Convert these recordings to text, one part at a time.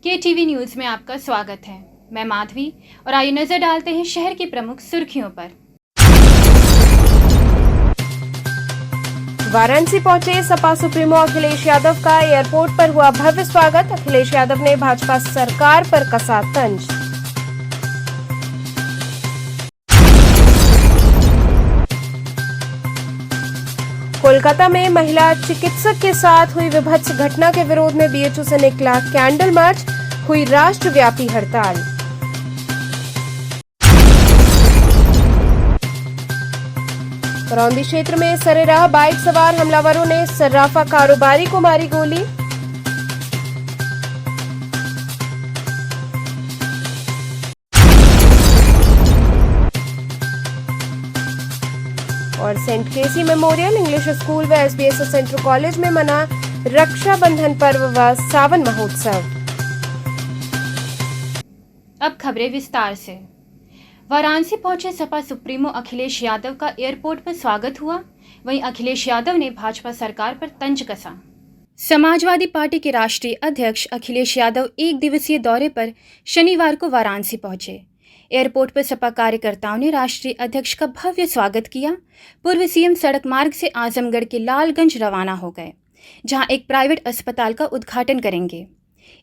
KTV news में आपका स्वागत है। मैं माधवी और आइए नजर डालते हैं शहर की प्रमुख सुर्खियों पर। वाराणसी पहुंचे सपा सुप्रीमो अखिलेश यादव का एयरपोर्ट पर हुआ भव्य स्वागत। अखिलेश यादव ने भाजपा सरकार पर कसा तंज। कोलकाता में महिला चिकित्सक के साथ हुई विभत्स घटना के विरोध में BHU से निकला कैंडल मार्च, हुई राष्ट्रव्यापी हड़ताल। करौंदी क्षेत्र में सरेराह बाइक सवार हमलावरों ने सर्राफा कारोबारी को मारी गोली। और सेंट केसी मेमोरियल इंग्लिश स्कूल व SBS सेंट्रल कॉलेज में मना रक्षाबंधन पर्व व सावन महोत्सव। अब खबरें विस्तार से। वाराणसी पहुंचे सपा सुप्रीमो अखिलेश यादव का एयरपोर्ट पर स्वागत हुआ। वहीं अखिलेश यादव ने भाजपा सरकार पर तंज कसा। समाजवादी पार्टी के राष्ट्रीय अध्यक्ष अखिलेश यादव एक दिवसीय दौरे पर शनिवार को वाराणसी पहुंचे। एयरपोर्ट पर सपा कार्यकर्ताओं ने राष्ट्रीय अध्यक्ष का भव्य स्वागत किया। पूर्व CM सड़क मार्ग से आजमगढ़ के लालगंज रवाना हो गए, जहां एक प्राइवेट अस्पताल का उद्घाटन करेंगे।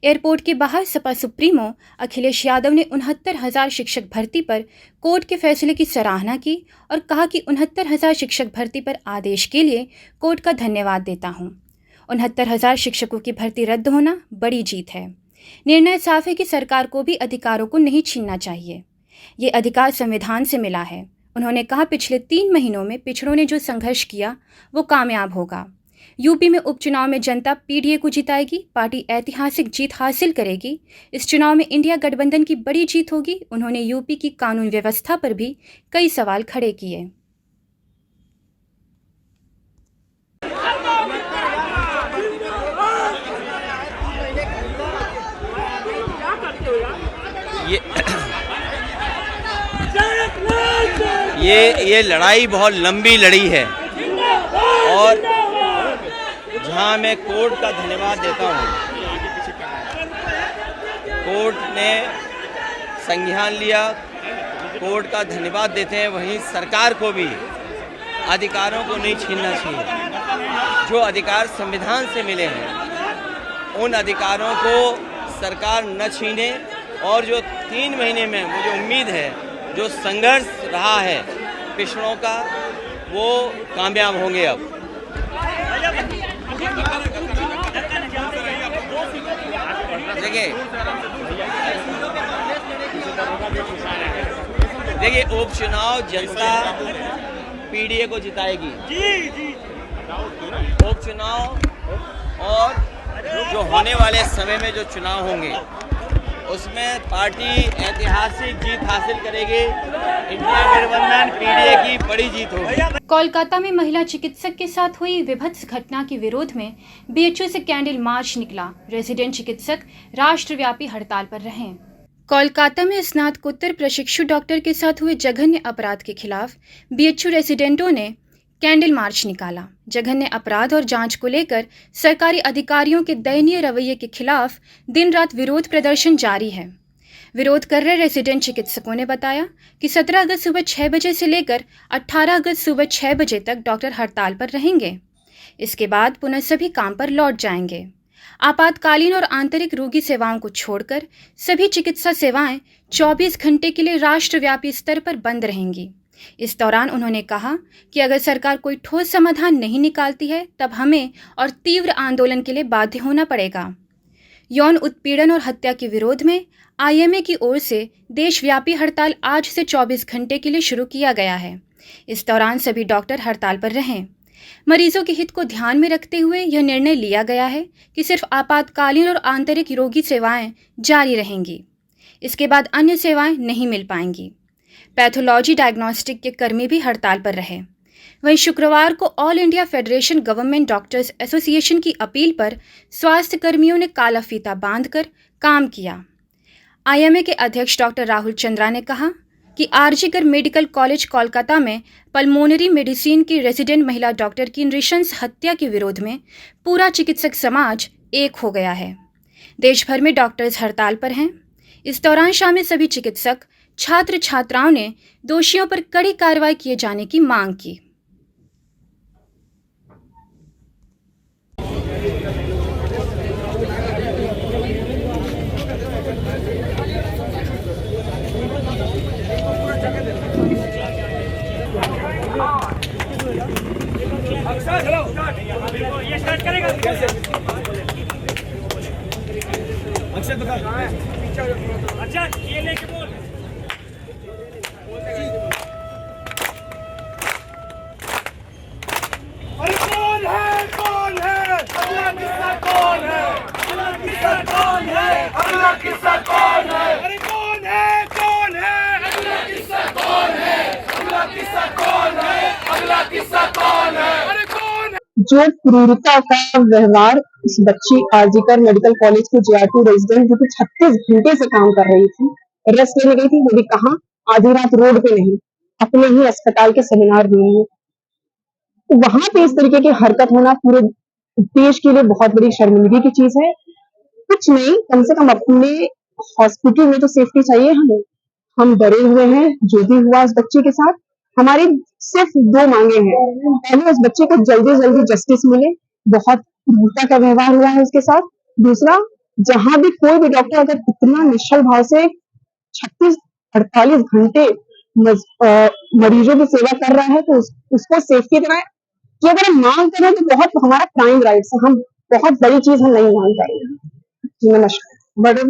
एयरपोर्ट के बाहर सपा सुप्रीमो अखिलेश यादव ने 69,000 शिक्षक भर्ती पर कोर्ट के फैसले की सराहना की और कहा कि 69,000 शिक्षक भर्ती पर आदेश के लिए कोर्ट का धन्यवाद देता हूं। 69,000 शिक्षकों की भर्ती रद्द होना बड़ी जीत है। निर्णय साफ है कि सरकार को भी अधिकारों को नहीं छीनना चाहिए। ये अधिकार संविधान से मिला है। उन्होंने कहा, पिछले 3 महीनों में पिछड़ों ने जो संघर्ष किया वो कामयाब होगा। यूपी में उपचुनाव में जनता PDA को जिताएगी। पार्टी ऐतिहासिक जीत हासिल करेगी। इस चुनाव में इंडिया गठबंधन की बड़ी जीत होगी। उन्होंने यूपी की कानून व्यवस्था पर भी कई सवाल खड़े किए। ये लड़ाई बहुत लंबी लड़ी है और जहां मैं कोर्ट का धन्यवाद देता हूं। कोर्ट ने संज्ञान लिया, कोर्ट का धन्यवाद देते हैं। वहीं सरकार को भी अधिकारों को नहीं छीनना चाहिए। जो अधिकार संविधान से मिले हैं उन अधिकारों को सरकार न छीने और जो 3 महीने में मुझे उम्मीद है जो संघर्ष रहा है पिछड़ों का वो कामयाब होंगे। अब देखिए उपचुनाव जनता PDA को जिताएगी। उपचुनाव और जो होने वाले समय में जो चुनाव होंगे उसमें पार्टी ऐतिहासिक जीत हासिल करेगी। इंडिया गठबंधन PDA की बड़ी जीत होगी। कोलकाता में महिला चिकित्सक के साथ हुई विभत्स घटना के विरोध में BHU से कैंडल मार्च निकला। रेजिडेंट चिकित्सक राष्ट्रव्यापी हड़ताल पर रहे। कोलकाता में स्नातकोत्तर प्रशिक्षु डॉक्टर के साथ हुए जघन्य अपराध के खिलाफ BHU रेजिडेंटों ने कैंडल मार्च निकाला। जघन्य अपराध और जांच को लेकर सरकारी अधिकारियों के दयनीय रवैये के खिलाफ दिन रात विरोध प्रदर्शन जारी है। विरोध कर रहे रेजिडेंट चिकित्सकों ने बताया कि 17 अगस्त सुबह 6 बजे से लेकर 18 अगस्त सुबह 6 बजे तक डॉक्टर हड़ताल पर रहेंगे। इसके बाद पुनः सभी काम पर लौट जाएंगे। आपातकालीन और आंतरिक रोगी सेवाओं को छोड़कर सभी चिकित्सा सेवाएं 24 घंटे के लिए राष्ट्रव्यापी स्तर पर बंद रहेंगी। इस दौरान उन्होंने कहा कि अगर सरकार कोई ठोस समाधान नहीं निकालती है तब हमें और तीव्र आंदोलन के लिए बाध्य होना पड़ेगा। यौन उत्पीड़न और हत्या के विरोध में IMA की ओर से देशव्यापी हड़ताल आज से 24 घंटे के लिए शुरू किया गया है। इस दौरान सभी डॉक्टर हड़ताल पर रहें। मरीजों के हित को ध्यान में रखते हुए यह निर्णय लिया गया है कि सिर्फ आपातकालीन और आंतरिक रोगी सेवाएं जारी रहेंगी। इसके बाद अन्य सेवाएं नहीं मिल पाएंगी। पैथोलॉजी डायग्नोस्टिक के कर्मी भी हड़ताल पर रहे। वहीं शुक्रवार को all India federation government doctors association की अपील पर स्वास्थ्य कर्मियों ने काला फीता बांधकर काम किया। IMA के अध्यक्ष डॉक्टर राहुल चंद्रा ने कहा कि आरजीकर मेडिकल कॉलेज कोलकाता में पल्मोनरी मेडिसिन की रेजिडेंट महिला डॉक्टर की नृशंस हत्या के विरोध में पूरा चिकित्सक समाज एक हो गया है। देश भर में डॉक्टर्स हड़ताल पर हैं। इस दौरान शामिल सभी चिकित्सक, छात्र छात्राओं ने दोषियों पर कड़ी कार्रवाई किए जाने की मांग की। ये स्टार्ट करेगा अक्षय बता कहाँ है अच्छा ये लेके बोल अरे कौन है अगला किस्सा कौन है अगला किस्सा कौन है अगला किस्सा कौन है अरे कौन है अगला किस्सा कौन है अगला किस्सा कौन है अगला किस्सा कौन है अरे कौन है। जो क्रूरता का व्यवहार इस बच्ची आरजीकर मेडिकल कॉलेज की JR2 रेजिडेंट जो कि 36 घंटे से काम कर रही थी, रेस्ट लेने गई थी, वो भी कहाँ, आधी रात रोड पे नहीं, अपने ही अस्पताल के सेमिनार में। तो वहां पे इस तरीके की हरकत होना पूरे देश के लिए बहुत बड़ी शर्मिंदगी की चीज है। कुछ नहीं, कम से कम अपने हॉस्पिटल में तो सेफ्टी चाहिए हमें। हम डरे हुए हैं जो भी हुआ उस बच्चे के साथ। हमारी सिर्फ 2 मांगे हैं। पहले, उस बच्चे को जल्दी जल्दी जस्टिस मिले, बहुत क्रूरता का व्यवहार हुआ है उसके साथ। दूसरा, जहां भी कोई भी डॉक्टर अगर इतना निश्चल भाव से 36-48 घंटे मरीजों की सेवा कर रहा है तो उसको सेफ्टी देना कि अगर हम मांग करें तो बहुत हमारा प्राइम राइट्स है। हम बहुत बड़ी चीज हम नहीं मांग कर रहे हैं। जी नमस्कार मैडम।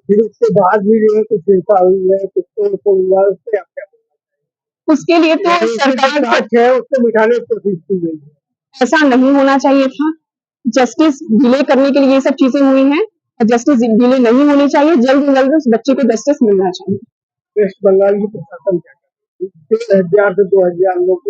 फिर उसके बाद भी जो है कुछ ऐसा हुई है, कुछ तो हुआ, उससे आप क्या उसके लिए तो सरकार है उसको मिटाने की कोशिश की गई है। ऐसा नहीं होना चाहिए था। जस्टिस डिले करने के लिए ये सब चीजें हुई हैं और जस्टिस डिले नहीं होनी चाहिए। जल्द से जल्द उस बच्चे को जस्टिस मिलना चाहिए। वेस्ट बंगाल की प्रशासन क्या करती है? 1000 से 2000 लोग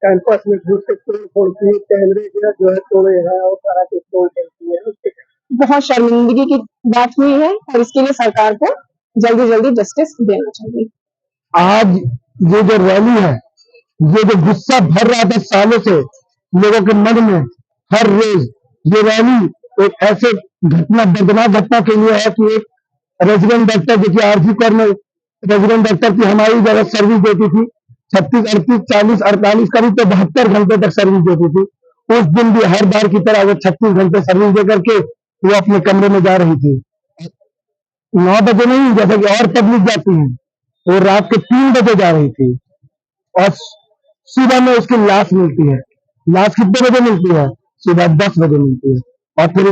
कैंपस में घुस के तोड़ की कैमरे जो है तोड़े हैं और सारा कुछ तोड़ करती है, उसके बहुत शर्मिंदगी की बात हुई है और इसके लिए सरकार को जल्दी जल्दी जस्टिस देना चाहिए। आज ये जो रैली है, ये जो गुस्सा भर रहा था सालों से लोगों के मन में, हर रोज ये रैली एक ऐसे घटना, दर्दनाक घटना के लिए है कि एक रेजिडेंट डॉक्टर जो कि आरजीकर में रेजिडेंट डॉक्टर की हमारी जगह सर्विस देती थी, 36, 38, 40, 48 करीब तो 72 घंटे तक सर्विस देती थी। उस दिन भी हर बार की तरह वो 36 घंटे सर्विस दे करके वो अपने कमरे में जा रही थी। 9 बजे नहीं, जैसे कि और पब्लिक जाती है, वो रात के 3 बजे जा रही थी और सुबह में उसकी लाश मिलती है। लाश कितने बजे मिलती है? सुबह 10 बजे मिलती है। और फिर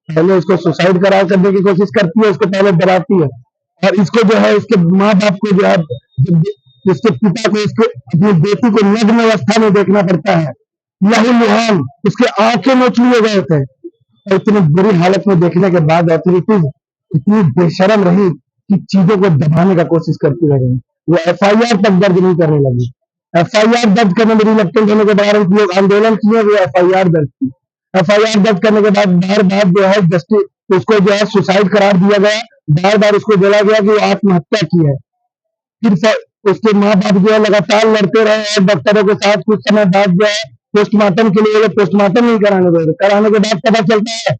पहले उसको सुसाइड करा करने की कोशिश करती है, उसको पहले डराती है और इसको जो है इसके माँ बाप को जो है, इसके पिता को इसको अपनी बेटी को नग्न अवस्था में देखना पड़ता है। लहू लुहान उसके आंखें नोच लिए गए थे और इतनी बुरी हालत में देखने के बाद अथॉरिटीज इतनी बेशरम रही कि चीजों को दबाने का कोशिश करती रही। वो FIR तक दर्ज नहीं करने लगी। FIR दर्ज करने में रिलक्टेंट होने के बाद लोग आंदोलन किए, वो FIR दर्ज की। FIR दर्ज करने के बाद बार बार जो है जस्टिस उसको जो है सुसाइड करार दिया गया। बार बार उसको बोला गया कि वो आत्महत्या की है। फिर उसके माँ बाप जो है लगातार लड़ते रहे और डॉक्टरों के साथ। कुछ समय बाद जो है पोस्टमार्टम के लिए पोस्टमार्टम नहीं कराने गए। कराने के बाद पता चलता है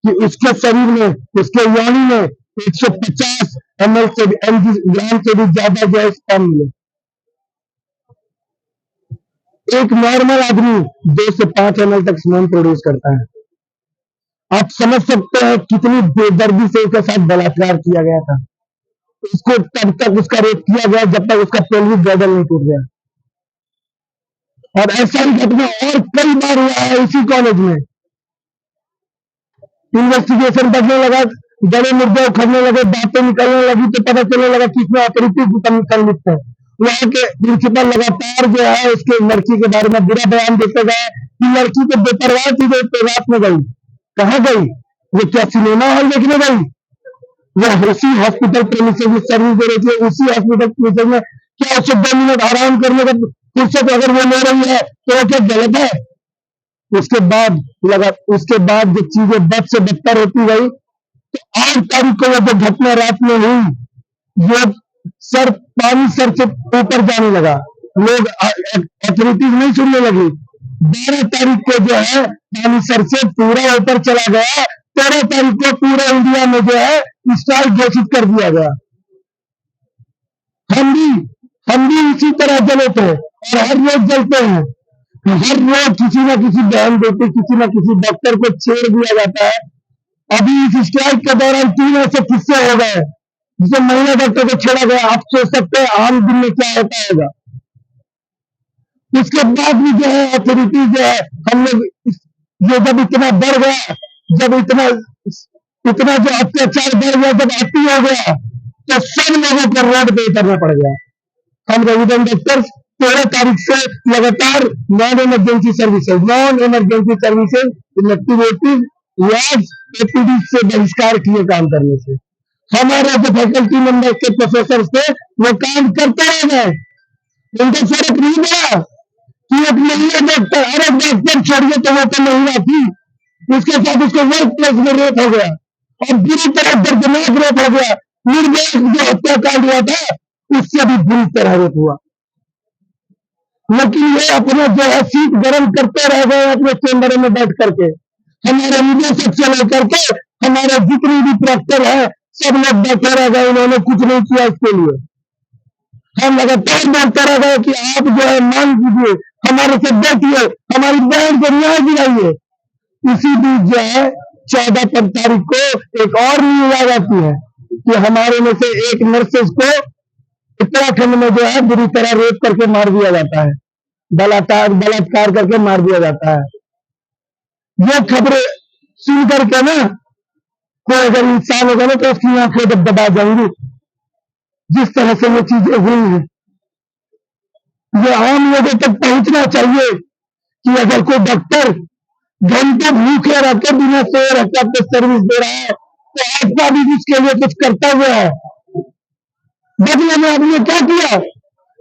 कि उसके शरीर में, उसके योनि में 150 ml से ग्राम से भी ज्यादा जो है स्पर्म मिले। एक नॉर्मल आदमी 2 से 5 ml तक स्पर्म प्रोड्यूस करता है। आप समझ सकते हैं कितनी बेदर्दी से उसके साथ बलात्कार किया गया था। उसको तब तक उसका रेप किया गया जब तक उसका पेल्विक गर्दन नहीं टूट गया। और ऐसा ही घटना और कई बार हुआ है इसी कॉलेज में। इन्वेस्टिगेशन बढ़ने लगा, बड़े मुद्दे उखड़ने लगे, बातें निकलने लगी तो पता चलने लगा कि इसमें अथॉरिटी संलिप्त है। वहां के प्रिंसिपल लगातार जो है उसके लड़की के बारे में बुरा बयान देते गए कि लड़की तो बेपरवाह थी, जो रात में गई। कहाँ गई? वो क्या सिनेमा हॉल देखने गई? वह उसी हॉस्पिटल प्रेमिसेस सर्विस दे रही थी, उसी हॉस्पिटल प्रेमिसेस में क्या उसे 2 मिनट आराम करने का फुर्सत अगर वो ले रही है तो वो क्या गलत है? उसके बाद जो चीजें बद से बदतर होती गई तो 8 तारीख को जो घटना रात में हुई, ये पानी सर से ऊपर जाने लगा। लोग अथॉरिटीज नहीं सुनने लगी। 12 तारीख को जो है पानी सर से पूरा ऊपर चला गया 13 तारीख को पूरे इंडिया में जो है स्ट्राइक घोषित कर दिया गया। हम भी इसी तरह जले थे और हर रोज जलते हैं। हर रोज किसी न किसी बहन बेटी, किसी न किसी डॉक्टर को छेड़ दिया जाता है। अभी इस स्ट्राइक के दौरान 3 ऐसे किस्से हो गए जिसे महिला डॉक्टर को छेड़ा गया। आप सोच सकते हैं आम दिन में क्या होता होगा। उसके बाद भी जो है अथॉरिटी जो है हम लोग ये जब इतना बढ़ गया, जब इतना जो अत्याचार बढ़ गया, जब अति हो गया, तो सब लोगों को रोड पे उतरना पड़ गया। हम रेजिडेंट डॉक्टर्स 13 तारीख से लगातार non emergency services elective ओपीज ward APD से बहिष्कार किए काम करने से। हमारे जो फैकल्टी मेंबर्स के प्रोफेसर थे वो काम करते रह गए। उनको फर्क नहीं पड़ा कि एक महिला डॉक्टर, अरे डॉक्टर छोड़िए तो वो तो महिला थी, उसके साथ उसको वर्क प्लेस में रेप हो गया और बुरी तरह दर्दनाक रेप हो गया। निर्दोष जो हत्याकांड हुआ था उससे भी बुरी तरह रेप हुआ। लेकिन ये अपने जो है सीट गर्म करते रह गए अपने चेंबर में बैठ करके। हमारे निदेशक से लेकर के हमारे जितने भी प्रॉक्टर है सब लोग बैठे रह गए, उन्होंने कुछ नहीं किया इसके लिए। हम लगातार बोलते रह गए कि आप जो है मांग कीजिए, हमारे से बैठिए, हमारी बहन को न्याय दिलाइए। इसी बीच जो है 14 तारीख को एक और न्यूज आ जाती है कि हमारे में से एक नर्सेस को उत्तराखंड में जो है बुरी तरह रेप करके मार दिया जाता है, बलात्कार करके मार दिया जाता है। ये खबरें सुन करके ना कोई अगर इंसान होगा ना तो उसकी आंखें दबा जाएंगी। जिस तरह से ये चीजें हुई हैं, ये आम लोगों तक पहुंचना चाहिए कि अगर कोई डॉक्टर घंटे भूखे रहकर बिना सोए रहकर आपको सर्विस दे रहा है तो आपका भी उसके लिए कुछ कर्तव्य है। बदले में आपने क्या किया?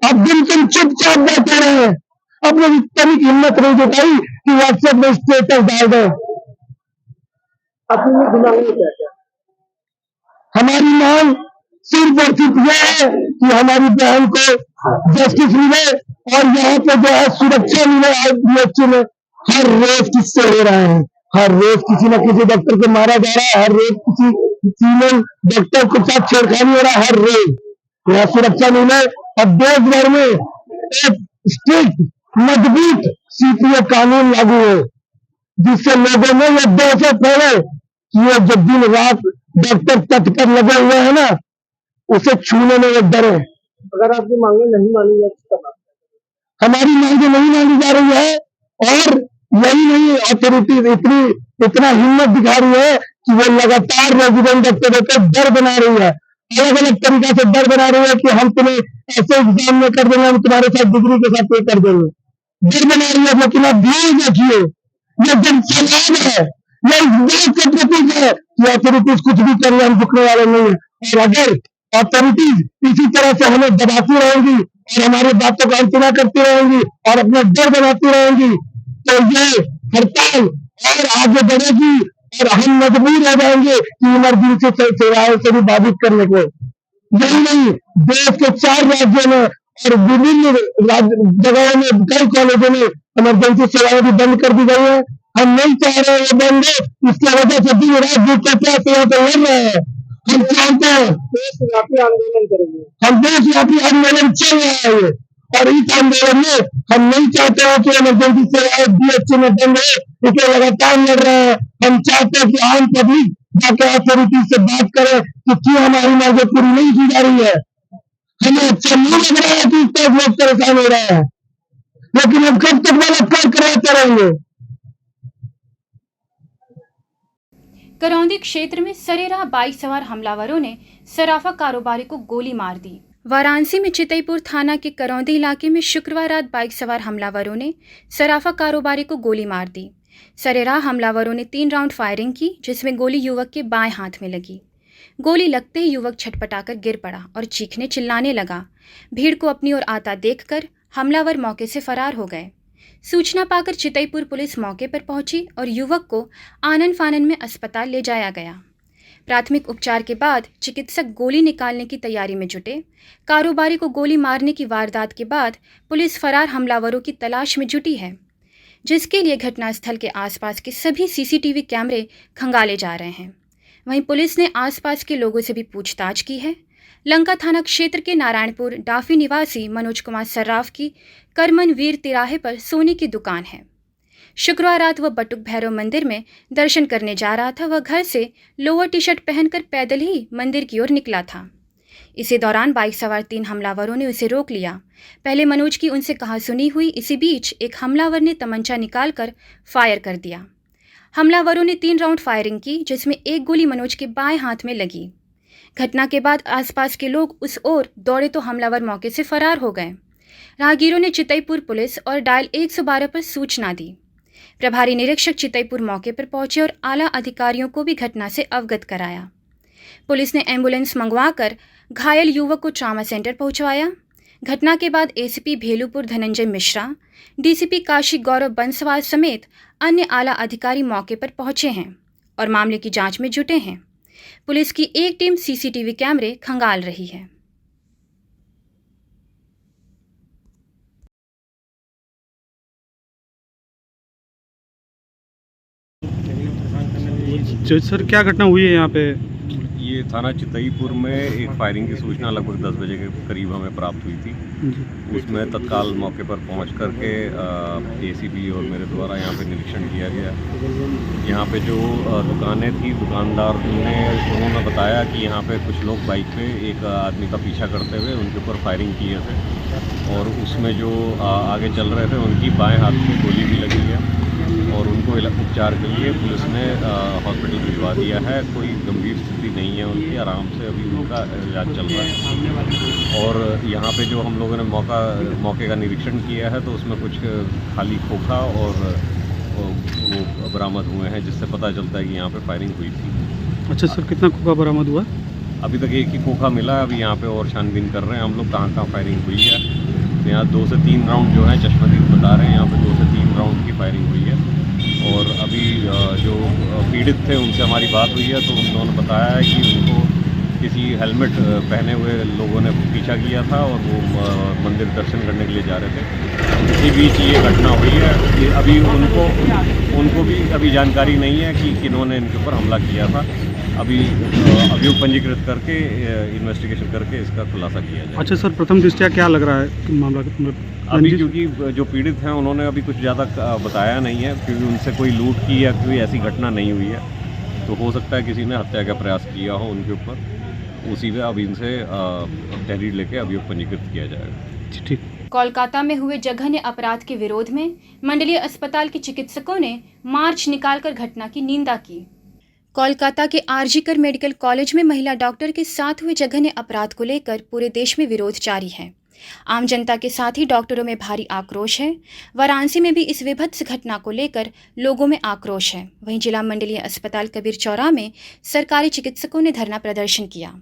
अब दिन चुपचाप बैठे रहे, अपने तनिक हिम्मत नहीं जुटाई कि व्हाट्सएप में स्टेटस डाल दे। अपने दिमाग में क्या क्या? हमारी मांग सिर्फ और सिर्फ यह है कि हमारी बहन को जस्टिस मिले और यहाँ पे जो है सुरक्षा मिले। बीएचयू में हर रोज किस्से हो रहे हैं, हर रोज किसी न किसी डॉक्टर को मारा जा रहा है, हर रोज किसी फीमेल डॉक्टर के साथ छेड़खानी हो रहा है, हर रोज यहाँ सुरक्षा मिले और देश भर में एक स्ट्रिक्ट मजबूत सीपीओ कानून लागू हो जिससे लोगों में यह दहशत फैले कि ये जो दिन रात डॉक्टर तट पर लगे हुए हैं ना, उसे छूने में वो डरे। अगर आपकी मांगे नहीं मानी जाती, हमारी मांगे नहीं मानी जा रही है और यही नहीं अथॉरिटीज इतना हिम्मत दिखा रही है कि वो लगातार रेजिडेंट डॉक्टरों को डर बना रही है, अलग अलग तरीका से डर बना रही है कि हम तुम्हें ऐसे एग्जाम में कर देंगे, हम तुम्हारे साथ डिग्री के साथ पे कर देंगे। डर बना रही है। लेकिन आप ध्यान रखिए, ये जन सलाम है, ये इस बात का प्रतीक है कि अथॉरिटीज कुछ भी कर रहे, हम झुकने वाले नहीं है। और अगर अथॉरिटीज इसी तरह से हमें दबाती रहेंगी और हमारी बातों को अनसुना करती रहेंगी और अपना डर बनाती रहेंगी तो ये हड़ताल और आगे बढ़ेगी और हम मजबूर हो जाएंगे कि इमरजेंसी सेवाओं से भी बाधित करने को। यही नहीं, देश के 4 राज्यों में और विभिन्न जगहों में कई कॉलेजों में इमरजेंसी सेवाएं भी बंद कर दी गई है। हम नहीं चाह रहे हैं बंद हो, इसकी वजह से दिन रात दूसरे सेवा पे लड़ रहे हैं। हम चाहते हैं देशव्यापी आंदोलन करेंगे, हम देशव्यापी आंदोलन चल रहा है और इस आंदोलन में हम नहीं चाहते हैं कि इमरजेंसी सेवाएं बीएचयू में बंद हो, इसे लगातार लड़ रहे हैं। हम चाहते हैं कि आम पब्लिक जाकर अथॉरिटी से बात करे कि क्यों हमारी मांगें पूरी नहीं की जा रही है। हमें अच्छा नहीं लग रहा है कि इस तरह लोग परेशान हो रहे हैं, लेकिन हम कब तक बलात्कार कराते रहेंगे। करौंदी क्षेत्र में सरेराह बाइक सवार हमलावरों ने सराफा कारोबारी को गोली मार दी। वाराणसी में चितईपुर थाना के करौंदी इलाके में शुक्रवार रात बाइक सवार हमलावरों ने सराफा कारोबारी को गोली मार दी। सरेराह हमलावरों ने 3 राउंड फायरिंग की, जिसमें गोली युवक के बाएं हाथ में लगी। गोली लगते ही युवक छटपटाकर गिर पड़ा और चीखने चिल्लाने लगा। भीड़ को अपनी ओर आता देखकर हमलावर मौके से फरार हो गए। सूचना पाकर चितईपुर पुलिस मौके पर पहुंची और युवक को आनन फानन में अस्पताल ले जाया गया। प्राथमिक उपचार के बाद चिकित्सक गोली निकालने की तैयारी में जुटे। कारोबारी को गोली मारने की वारदात के बाद पुलिस फरार हमलावरों की तलाश में जुटी है। जिसके लिए घटनास्थल के आसपास के सभी सीसीटीवी कैमरे खंगाले जा रहे हैं। वहीं पुलिस ने आसपास के लोगों से भी पूछताछ की है। लंका थाना क्षेत्र के नारायणपुर डाफी निवासी मनोज कुमार सर्राफ की करमन वीर तिराहे पर सोने की दुकान है। शुक्रवार रात वह बटुक भैरव मंदिर में दर्शन करने जा रहा था। वह घर से लोअर टी शर्ट पहनकर पैदल ही मंदिर की ओर निकला था। इसी दौरान बाइक सवार 3 हमलावरों ने उसे रोक लिया। पहले मनोज की उनसे कहासुनी हुई। इसी बीच एक हमलावर ने तमंचा निकालकर फायर कर दिया। हमलावरों ने 3 राउंड फायरिंग की, जिसमें एक गोली मनोज के बाएं हाथ में लगी। घटना के बाद आसपास के लोग उस ओर दौड़े तो हमलावर मौके से फरार हो गए। राहगीरों ने चितईपुर पुलिस और डायल 112 पर सूचना दी। प्रभारी निरीक्षक चितईपुर मौके पर पहुंचे और आला अधिकारियों को भी घटना से अवगत कराया। पुलिस ने एम्बुलेंस मंगवाकर घायल युवक को ट्रामा सेंटर पहुंचवाया। घटना के बाद एसीपी भेलूपुर धनंजय मिश्रा, डीसीपी काशी गौरव बंसवाल समेत अन्य आला अधिकारी मौके पर पहुंचे हैं और मामले की जांच में जुटे हैं। पुलिस की एक टीम सीसीटीवी कैमरे खंगाल रही है। सर क्या घटना हुई है यहाँ पे? ये थाना चितईपुर में एक फायरिंग की सूचना लगभग 10 बजे के करीब हमें प्राप्त हुई थी। उसमें तत्काल मौके पर पहुंच करके एसीपी और मेरे द्वारा यहाँ पे निरीक्षण किया गया। यहाँ पे जो दुकानें थी, दुकानदार ने उन्होंने बताया कि यहाँ पे कुछ लोग बाइक पे एक आदमी का पीछा करते हुए उनके ऊपर फायरिंग किए थे और उसमें जो आगे चल रहे थे उनकी बाएँ हाथ में गोली भी लगी है और उनको उपचार के लिए पुलिस ने हॉस्पिटल भिजवा दिया है। कोई गंभीर स्थिति नहीं है उनकी, आराम से अभी उनका इलाज चल रहा है। और यहाँ पे जो हम लोगों ने मौके का निरीक्षण किया है तो उसमें कुछ खाली खोखा और वो बरामद हुए हैं, जिससे पता चलता है कि यहाँ पे फायरिंग हुई थी। अच्छा सर, कितना खोखा बरामद हुआ? अभी तक एक ही खोखा मिला है। अभी यहाँ पे और छानबीन कर रहे हैं हम लोग कहाँ फायरिंग हुई है। तो यहाँ 2 से 3 राउंड जो है चश्मदीद बता रहे हैं, यहाँ पे 2 से 3 राउंड की फायरिंग हुई है। और अभी जो पीड़ित थे उनसे हमारी बात हुई है तो उन्होंने बताया है कि उनको किसी हेलमेट पहने हुए लोगों ने पीछा किया था और वो मंदिर दर्शन करने के लिए जा रहे थे। इसी बीच ये घटना हुई है। अभी उनको भी अभी जानकारी नहीं है कि किन्होंने इनके ऊपर हमला किया था। अभी अभियोग पंजीकृत करके इन्वेस्टिगेशन करके इसका खुलासा किया जाए। अच्छा सर, प्रथम दृष्टया क्या लग रहा है मामला? अभी क्योंकि जो पीड़ित हैं उन्होंने अभी कुछ ज़्यादा बताया नहीं है, क्योंकि उनसे कोई लूट की या कोई ऐसी घटना नहीं हुई है। तो हो सकता है किसी ने हत्या का प्रयास किया हो उनके ऊपर। उसी में अब इनसे तहरीर लेके अभियोग पंजीकृत किया जाएगा। ठीक। कोलकाता में हुए जघन्य अपराध के विरोध में मंडलीय अस्पताल के चिकित्सकों ने मार्च निकालकर घटना की निंदा की। कोलकाता के आरजीकर मेडिकल कॉलेज में महिला डॉक्टर के साथ हुए जघन्य अपराध को लेकर पूरे देश में विरोध जारी है। आम जनता के साथ ही डॉक्टरों में भारी आक्रोश है। वाराणसी में भी इस विभत्स घटना को लेकर लोगों में आक्रोश है। वहीं जिला मंडलीय अस्पताल कबीर चौराहा में सरकारी चिकित्सकों ने धरना प्रदर्शन किया।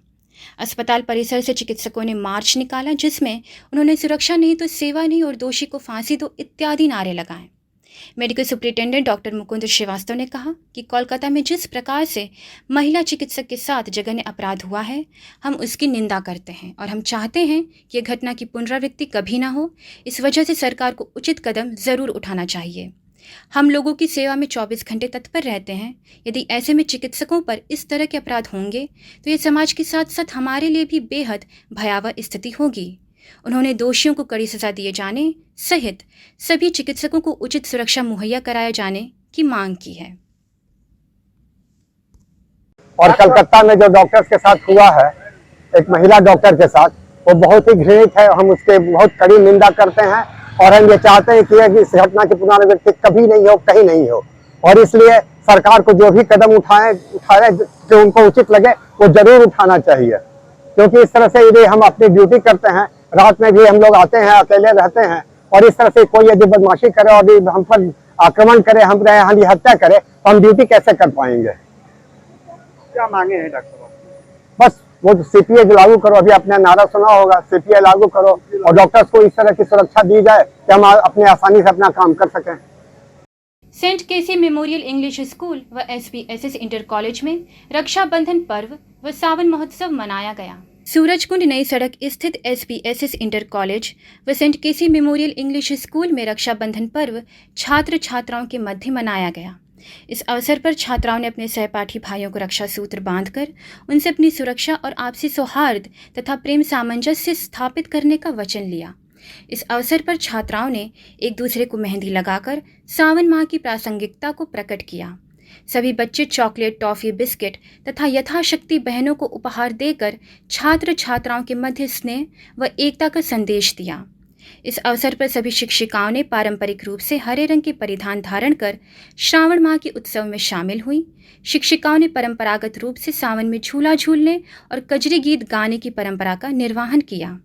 अस्पताल परिसर से चिकित्सकों ने मार्च निकाला, जिसमें उन्होंने सुरक्षा नहीं तो सेवा नहीं और दोषी को फांसी दो इत्यादि नारे लगाए। Medical superintendent doctor Mukund Srivastava ने कहा कि कोलकाता में जिस प्रकार से महिला चिकित्सक के साथ जघन्य अपराध हुआ है, हम उसकी निंदा करते हैं और हम चाहते हैं कि यह घटना की पुनरावृत्ति कभी ना हो। इस वजह से सरकार को उचित कदम ज़रूर उठाना चाहिए। हम लोगों की सेवा में 24 घंटे तत्पर रहते हैं। यदि ऐसे में चिकित्सकों पर इस तरह के अपराध होंगे तो ये समाज के साथ साथ हमारे लिए भी बेहद भयावह स्थिति होगी। उन्होंने दोषियों को कड़ी सजा दिए जाने सहित सभी चिकित्सकों को उचित सुरक्षा मुहैया कराए जाने की मांग की है। और कलकत्ता में जो डॉक्टर्स के साथ हुआ है, एक महिला डॉक्टर के साथ, वो बहुत ही घृणित है। हम उसके बहुत कड़ी निंदा करते हैं और हम ये चाहते हैं कि इस घटना की पुनरावृत्ति कभी नहीं हो, कहीं नहीं हो। और इसलिए सरकार को जो भी कदम उठाए जो उनको उचित लगे वो जरूर उठाना चाहिए, क्योंकि इस तरह से यदि हम अपनी ड्यूटी करते हैं, रात में भी हम लोग आते हैं, अकेले रहते हैं, और इस तरह से कोई यदि बदमाशी करे और हम पर आक्रमण करे, हमारी हत्या करे, तो हम ड्यूटी कैसे कर पाएंगे? क्या मांगे हैं डॉक्टर साहब? बस वो सीपीए लागू करो। अभी अपना नारा सुना होगा, सीपीए लागू करो और डॉक्टर्स को इस तरह की सुरक्षा दी जाए कि हम अपने आसानी से अपना काम कर सकें। सेंट केसी मेमोरियल इंग्लिश स्कूल व SPSS इंटर कॉलेज में रक्षाबंधन पर्व व सावन महोत्सव मनाया गया। सूरजकुंड नई सड़क स्थित SPSS इंटर कॉलेज व सेंट केसी मेमोरियल इंग्लिश स्कूल में रक्षाबंधन पर्व छात्र छात्राओं के मध्य मनाया गया। इस अवसर पर छात्राओं ने अपने सहपाठी भाइयों को रक्षा सूत्र बांधकर उनसे अपनी सुरक्षा और आपसी सौहार्द तथा प्रेम सामंजस्य स्थापित करने का वचन लिया। इस अवसर पर छात्राओं ने एक दूसरे को मेहंदी लगाकर सावन माह की प्रासंगिकता को प्रकट किया। सभी बच्चे चॉकलेट, टॉफी, बिस्किट तथा यथाशक्ति बहनों को उपहार देकर छात्र छात्राओं के मध्य स्नेह व एकता का संदेश दिया। इस अवसर पर सभी शिक्षिकाओं ने पारंपरिक रूप से हरे रंग के परिधान धारण कर श्रावण माह के उत्सव में शामिल हुई। शिक्षिकाओं ने परंपरागत रूप से सावन में झूला झूलने और कजरी गीत गाने की परंपरा का निर्वहन किया।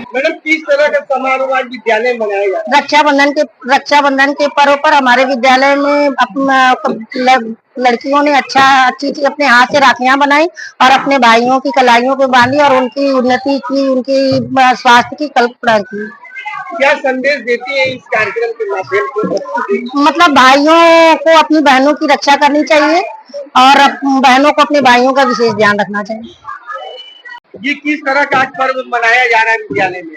मैडम, किस तरह का समारोह आज विद्यालय में मनाया गया? रक्षाबंधन के पर्व पर हमारे विद्यालय में लड़कियों ने अच्छी अपने हाथ से राखियां बनाई और अपने भाइयों की कलाइयों को बांधी और उनकी उन्नति की, उनकी स्वास्थ्य की कल्पना की। क्या संदेश देती है इस कार्यक्रम के माध्यम से? मतलब भाइयों को अपनी बहनों की रक्षा करनी चाहिए और बहनों को अपने भाइयों का विशेष ध्यान रखना चाहिए। ये किस तरह का आज पर्व मनाया जा रहा है विद्यालय में?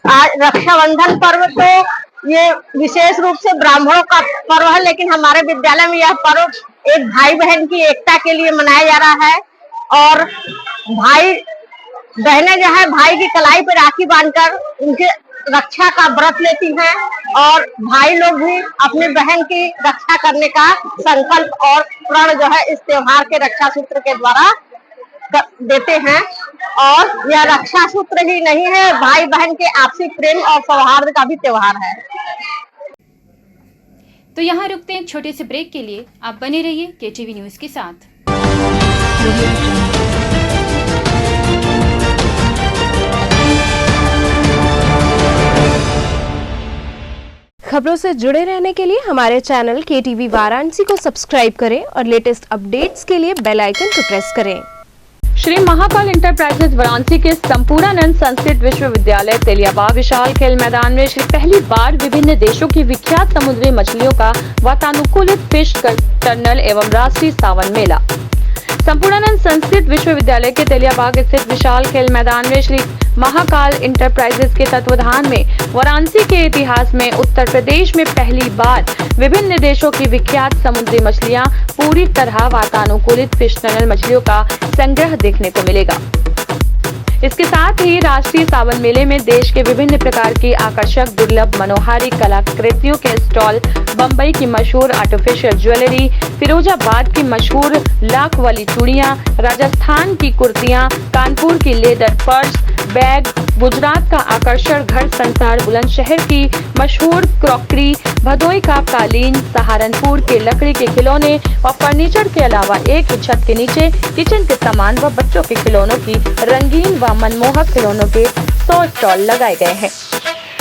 आज रक्षाबंधन पर्व तो ये विशेष रूप से ब्राह्मणों का पर्व है, लेकिन हमारे विद्यालय में यह पर्व एक भाई बहन की एकता के लिए मनाया जा रहा है। और भाई बहनें जो है भाई की कलाई पे राखी बांधकर उनके रक्षा का व्रत लेती हैं और भाई लोग भी अपनी बहन की रक्षा करने का संकल्प और प्रण जो है इस त्योहार के रक्षा सूत्र के द्वारा देते हैं। और यह रक्षा सूत्र ही नहीं है, भाई बहन के आपसी प्रेम और सौहार्द का भी त्योहार है। तो यहाँ रुकते हैं छोटे से ब्रेक के लिए। आप बने रहिए KTV न्यूज के साथ। खबरों से जुड़े रहने के लिए हमारे चैनल KTV वाराणसी को सब्सक्राइब करें और लेटेस्ट अपडेट्स के लिए बेल आइकन को प्रेस करें। श्री महाकाल इंटरप्राइजेज वाराणसी के संपूर्णानंद संस्कृत विश्वविद्यालय तेलियाबाग विशाल खेल मैदान में पहली बार विभिन्न देशों की विख्यात समुद्री मछलियों का वातानुकूलित फिश टर्नल एवं राष्ट्रीय सावन मेला। संपूर्णानंद संस्कृत विश्वविद्यालय के तेलियाबाग स्थित विशाल खेल मैदान में श्री महाकाल इंटरप्राइजेज के तत्वाधान में वाराणसी के इतिहास में उत्तर प्रदेश में पहली बार विभिन्न देशों की विख्यात समुद्री मछलियां पूरी तरह वातानुकूलित फिश टनल मछलियों का संग्रह देखने को मिलेगा। इसके साथ ही राष्ट्रीय सावन मेले में देश के विभिन्न प्रकार की आकर्षक दुर्लभ मनोहारी कलाकृतियों के स्टॉल, बम्बई की मशहूर आर्टिफिशियल ज्वेलरी, फिरोजाबाद की मशहूर लाख वाली चूड़ियां, राजस्थान की कुर्तियां, कानपुर की लेदर पर्स, बैग, गुजरात का आकर्षण घर संसार बुलंदशहर की मशहूर क्रॉकरी, भदोई का कालीन, सहारनपुर के लकड़ी के खिलौने और फर्नीचर के अलावा एक ही छत के नीचे किचन के सामान व बच्चों के खिलौनों की रंगीन व मनमोहक खिलौनों के 100 स्टॉल लगाए गए हैं।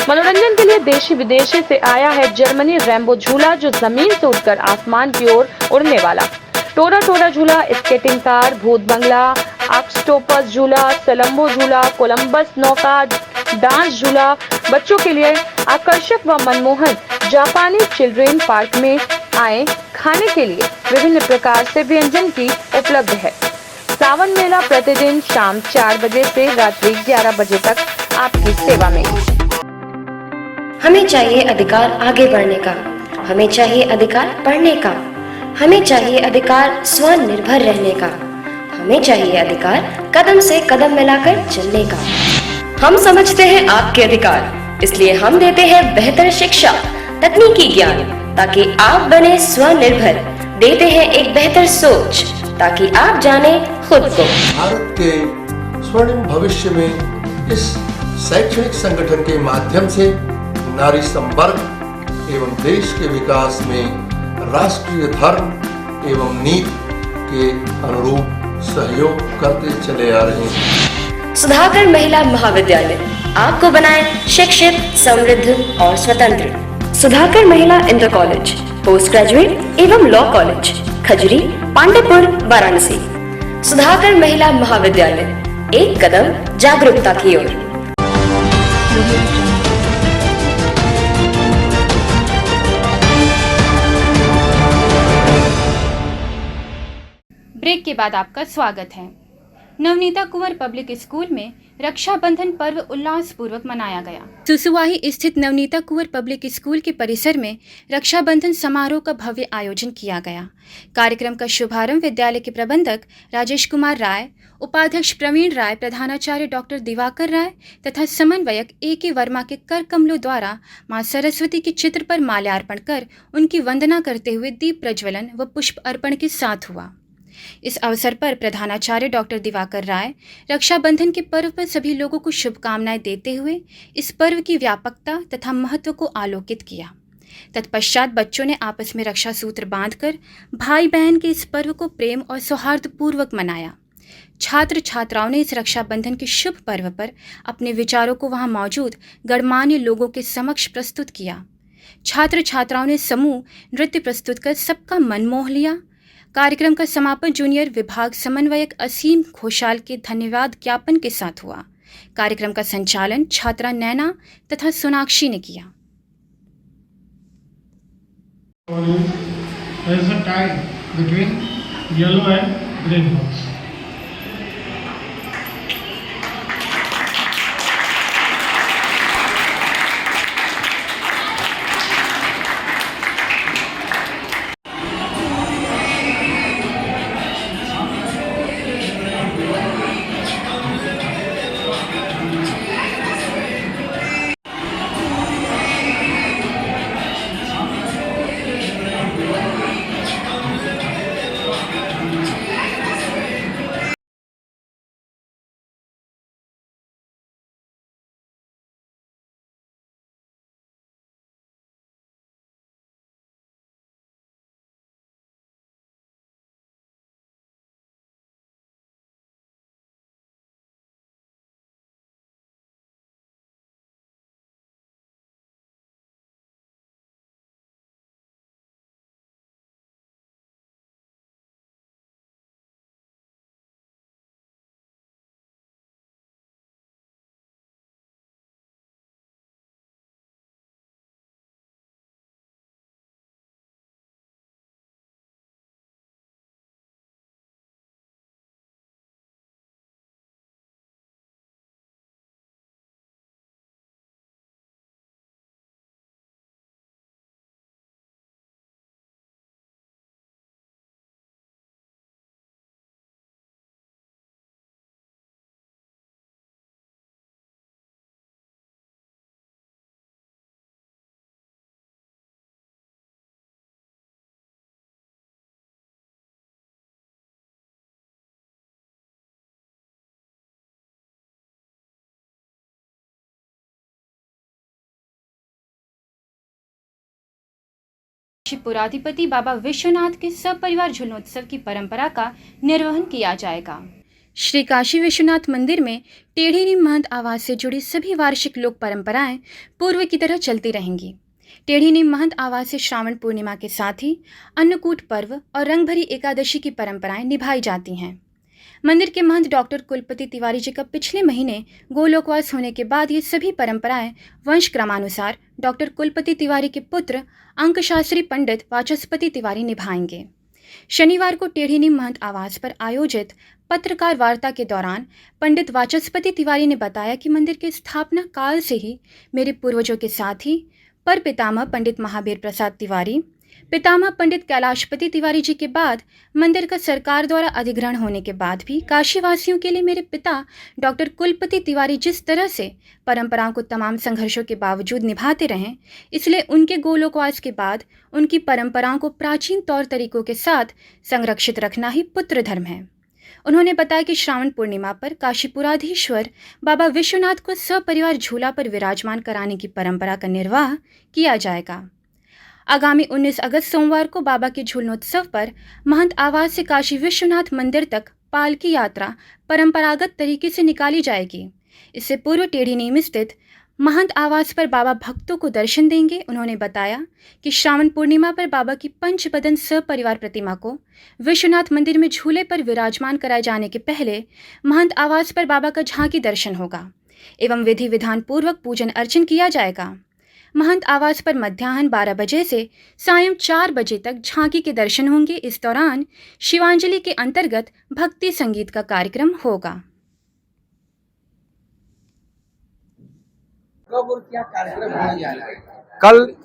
मनोरंजन के लिए देशी विदेशी से आया है जर्मनी रैम्बो झूला, जो जमीन से उठकर आसमान की ओर उड़ने वाला, टोरा टोरा झूला, स्केटिंग कार, भूत बंगला, ऑक्टोपस झूला, सेलम्बो झूला, कोलंबस नौका, डांस झूला, बच्चों के लिए आकर्षक व मनमोहन जापानी चिल्ड्रेन पार्क में आए खाने के लिए विभिन्न प्रकार से व्यंजन की उपलब्ध है। सावन मेला प्रतिदिन शाम 4 बजे से रात्रि 11 बजे तक आपकी सेवा में। हमें चाहिए अधिकार आगे बढ़ने का, हमें चाहिए अधिकार पढ़ने का, हमें चाहिए अधिकार स्वनिर्भर रहने का, हमें चाहिए अधिकार कदम से कदम मिलाकर चलने का। हम समझते हैं आपके अधिकार, इसलिए हम देते हैं बेहतर शिक्षा, तकनीकी ज्ञान, ताकि आप बने स्वनिर्भर, देते हैं एक बेहतर सोच ताकि आप जाने खुद को। भारत के स्वर्णिम भविष्य में इस शैक्षणिक संगठन के माध्यम से नारी संवर्ग एवं देश के विकास में राष्ट्रीय धर्म एवं नीति के अनुरूप सहयोग करते चले आ रहे हैं। सुधाकर महिला महाविद्यालय आपको बनाए शिक्षित, समृद्ध और स्वतंत्र। सुधाकर महिला इंटर कॉलेज, पोस्ट ग्रेजुएट एवं लॉ कॉलेज, खजरी, पांडेपुर, वाराणसी। सुधाकर महिला महाविद्यालय, एक कदम जागरूकता की ओर। ब्रेक के बाद आपका स्वागत है। नवनीता कुंवर पब्लिक स्कूल में रक्षाबंधन पर्व उल्लासपूर्वक मनाया गया। सुसुवाही स्थित नवनीता कुंवर पब्लिक स्कूल के परिसर में रक्षाबंधन समारोह का भव्य आयोजन किया गया। कार्यक्रम का शुभारंभ विद्यालय के प्रबंधक राजेश कुमार राय, उपाध्यक्ष प्रवीण राय, प्रधानाचार्य डॉक्टर दिवाकर राय तथा समन्वयक A.K. वर्मा के कर कमलों द्वारा मां सरस्वती के चित्र पर माल्यार्पण कर उनकी वंदना करते हुए दीप प्रज्वलन व पुष्प अर्पण के साथ हुआ। इस अवसर पर प्रधानाचार्य डॉक्टर दिवाकर राय रक्षाबंधन के पर्व पर सभी लोगों को शुभकामनाएं देते हुए इस पर्व की व्यापकता तथा महत्व को आलोकित किया। तत्पश्चात बच्चों ने आपस में रक्षा सूत्र बांधकर भाई बहन के इस पर्व को प्रेम और सौहार्द पूर्वक मनाया। छात्र छात्राओं ने इस रक्षाबंधन के शुभ पर्व पर अपने विचारों को वहां मौजूद गणमान्य लोगों के समक्ष प्रस्तुत किया। छात्र छात्राओं ने समूह नृत्य प्रस्तुत कर सबका मन मोह लिया। कार्यक्रम का समापन जूनियर विभाग समन्वयक असीम घोषाल के धन्यवाद ज्ञापन के साथ हुआ। कार्यक्रम का संचालन छात्रा नैना तथा सोनाक्षी ने किया। पुराधिपति बाबा विश्वनाथ के सपरिवार झूलोत्सव की परंपरा का निर्वहन किया जाएगा। श्री काशी विश्वनाथ मंदिर में टेढ़ी महंत आवास से जुड़ी सभी वार्षिक लोक परंपराएं पूर्व की तरह चलती रहेंगी। टेढ़ी महंत आवास से श्रावण पूर्णिमा के साथ ही अन्नकूट पर्व और रंगभरी एकादशी की परंपराएं निभाई जाती हैं। मंदिर के महंत डॉक्टर कुलपति तिवारी जी का पिछले महीने गोलोकवास होने के बाद ये सभी परंपराएं वंश क्रमानुसार डॉक्टर कुलपति तिवारी के पुत्र अंकशास्त्री पंडित वाचस्पति तिवारी निभाएंगे। शनिवार को टेढ़ी महंत आवास पर आयोजित पत्रकार वार्ता के दौरान पंडित वाचस्पति तिवारी ने बताया कि मंदिर के स्थापना काल से ही मेरे पूर्वजों के साथ ही पर पितामह पंडित महावीर प्रसाद तिवारी, पितामह पंडित कैलाशपति तिवारी जी के बाद मंदिर का सरकार द्वारा अधिग्रहण होने के बाद भी काशीवासियों के लिए मेरे पिता डॉक्टर कुलपति तिवारी जिस तरह से परंपराओं को तमाम संघर्षों के बावजूद निभाते रहें, इसलिए उनके गोलोकवास के बाद उनकी परंपराओं को प्राचीन तौर तरीकों के साथ संरक्षित रखना ही पुत्र धर्म है। उन्होंने बताया कि श्रावण पूर्णिमा पर काशीपुराधीश्वर बाबा विश्वनाथ को सपरिवार झूला पर विराजमान कराने की परंपरा का निर्वाह किया जाएगा। आगामी 19 अगस्त सोमवार को बाबा के झूलनोत्सव पर महंत आवास से काशी विश्वनाथ मंदिर तक पालकी यात्रा परंपरागत तरीके से निकाली जाएगी। इससे पूर्व टेढ़ी नीम स्थित महंत आवास पर बाबा भक्तों को दर्शन देंगे। उन्होंने बताया कि श्रावण पूर्णिमा पर बाबा की पंचबदन सपरिवार प्रतिमा को विश्वनाथ मंदिर में झूले पर विराजमान कराए जाने के पहले महंत आवास पर बाबा का झांकी दर्शन होगा एवं विधि विधान पूर्वक पूजन अर्चन किया जाएगा। महंत आवास पर मध्याह्न 12 बजे से सायं 4 बजे तक झांकी के दर्शन होंगे। इस दौरान शिवांजलि के अंतर्गत भक्ति संगीत का कार्यक्रम होगा। कब और क्या कार्यक्रम होने जा रहा है? कल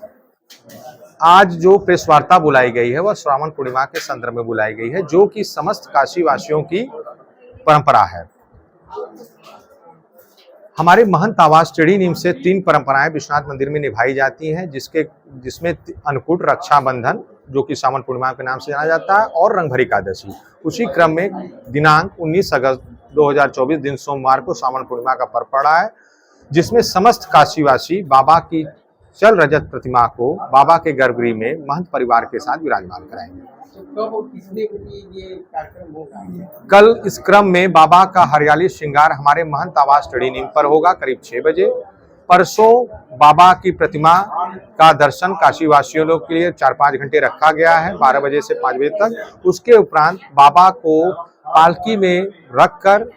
आज जो प्रेस वार्ता बुलाई गई है वह श्रावण पूर्णिमा के संदर्भ में बुलाई गई है, जो कि समस्त काशी वासियों की परंपरा है। हमारे महंत आवास टेढ़ी नीम से 3 परंपराएं विश्वनाथ मंदिर में निभाई जाती हैं, जिसमें अन्नकूट, रक्षाबंधन जो कि श्रावण पूर्णिमा के नाम से जाना जाता है, और रंगभरी एकादशी। उसी क्रम में दिनांक 19 अगस्त 2024 दिन सोमवार को श्रावण पूर्णिमा का पर्व पड़ा है, जिसमें समस्त काशीवासी बाबा की चल रजत प्रतिमा को बाबा के गर्भगृह में महंत परिवार के साथ विराजमान कराएंगे। कब और कितने बजे ये कार्यक्रम होगा? कल इस क्रम में बाबा का हरियाली श्रृंगार हमारे महंत आवास टेढ़ी नीम पर होगा करीब 6 बजे। परसों बाबा की प्रतिमा का दर्शन काशीवासियों लोग के लिए 4-5 घंटे रखा गया है, 12 बजे से 5 बजे तक। उसके उपरांत बाबा को पालकी में रखकर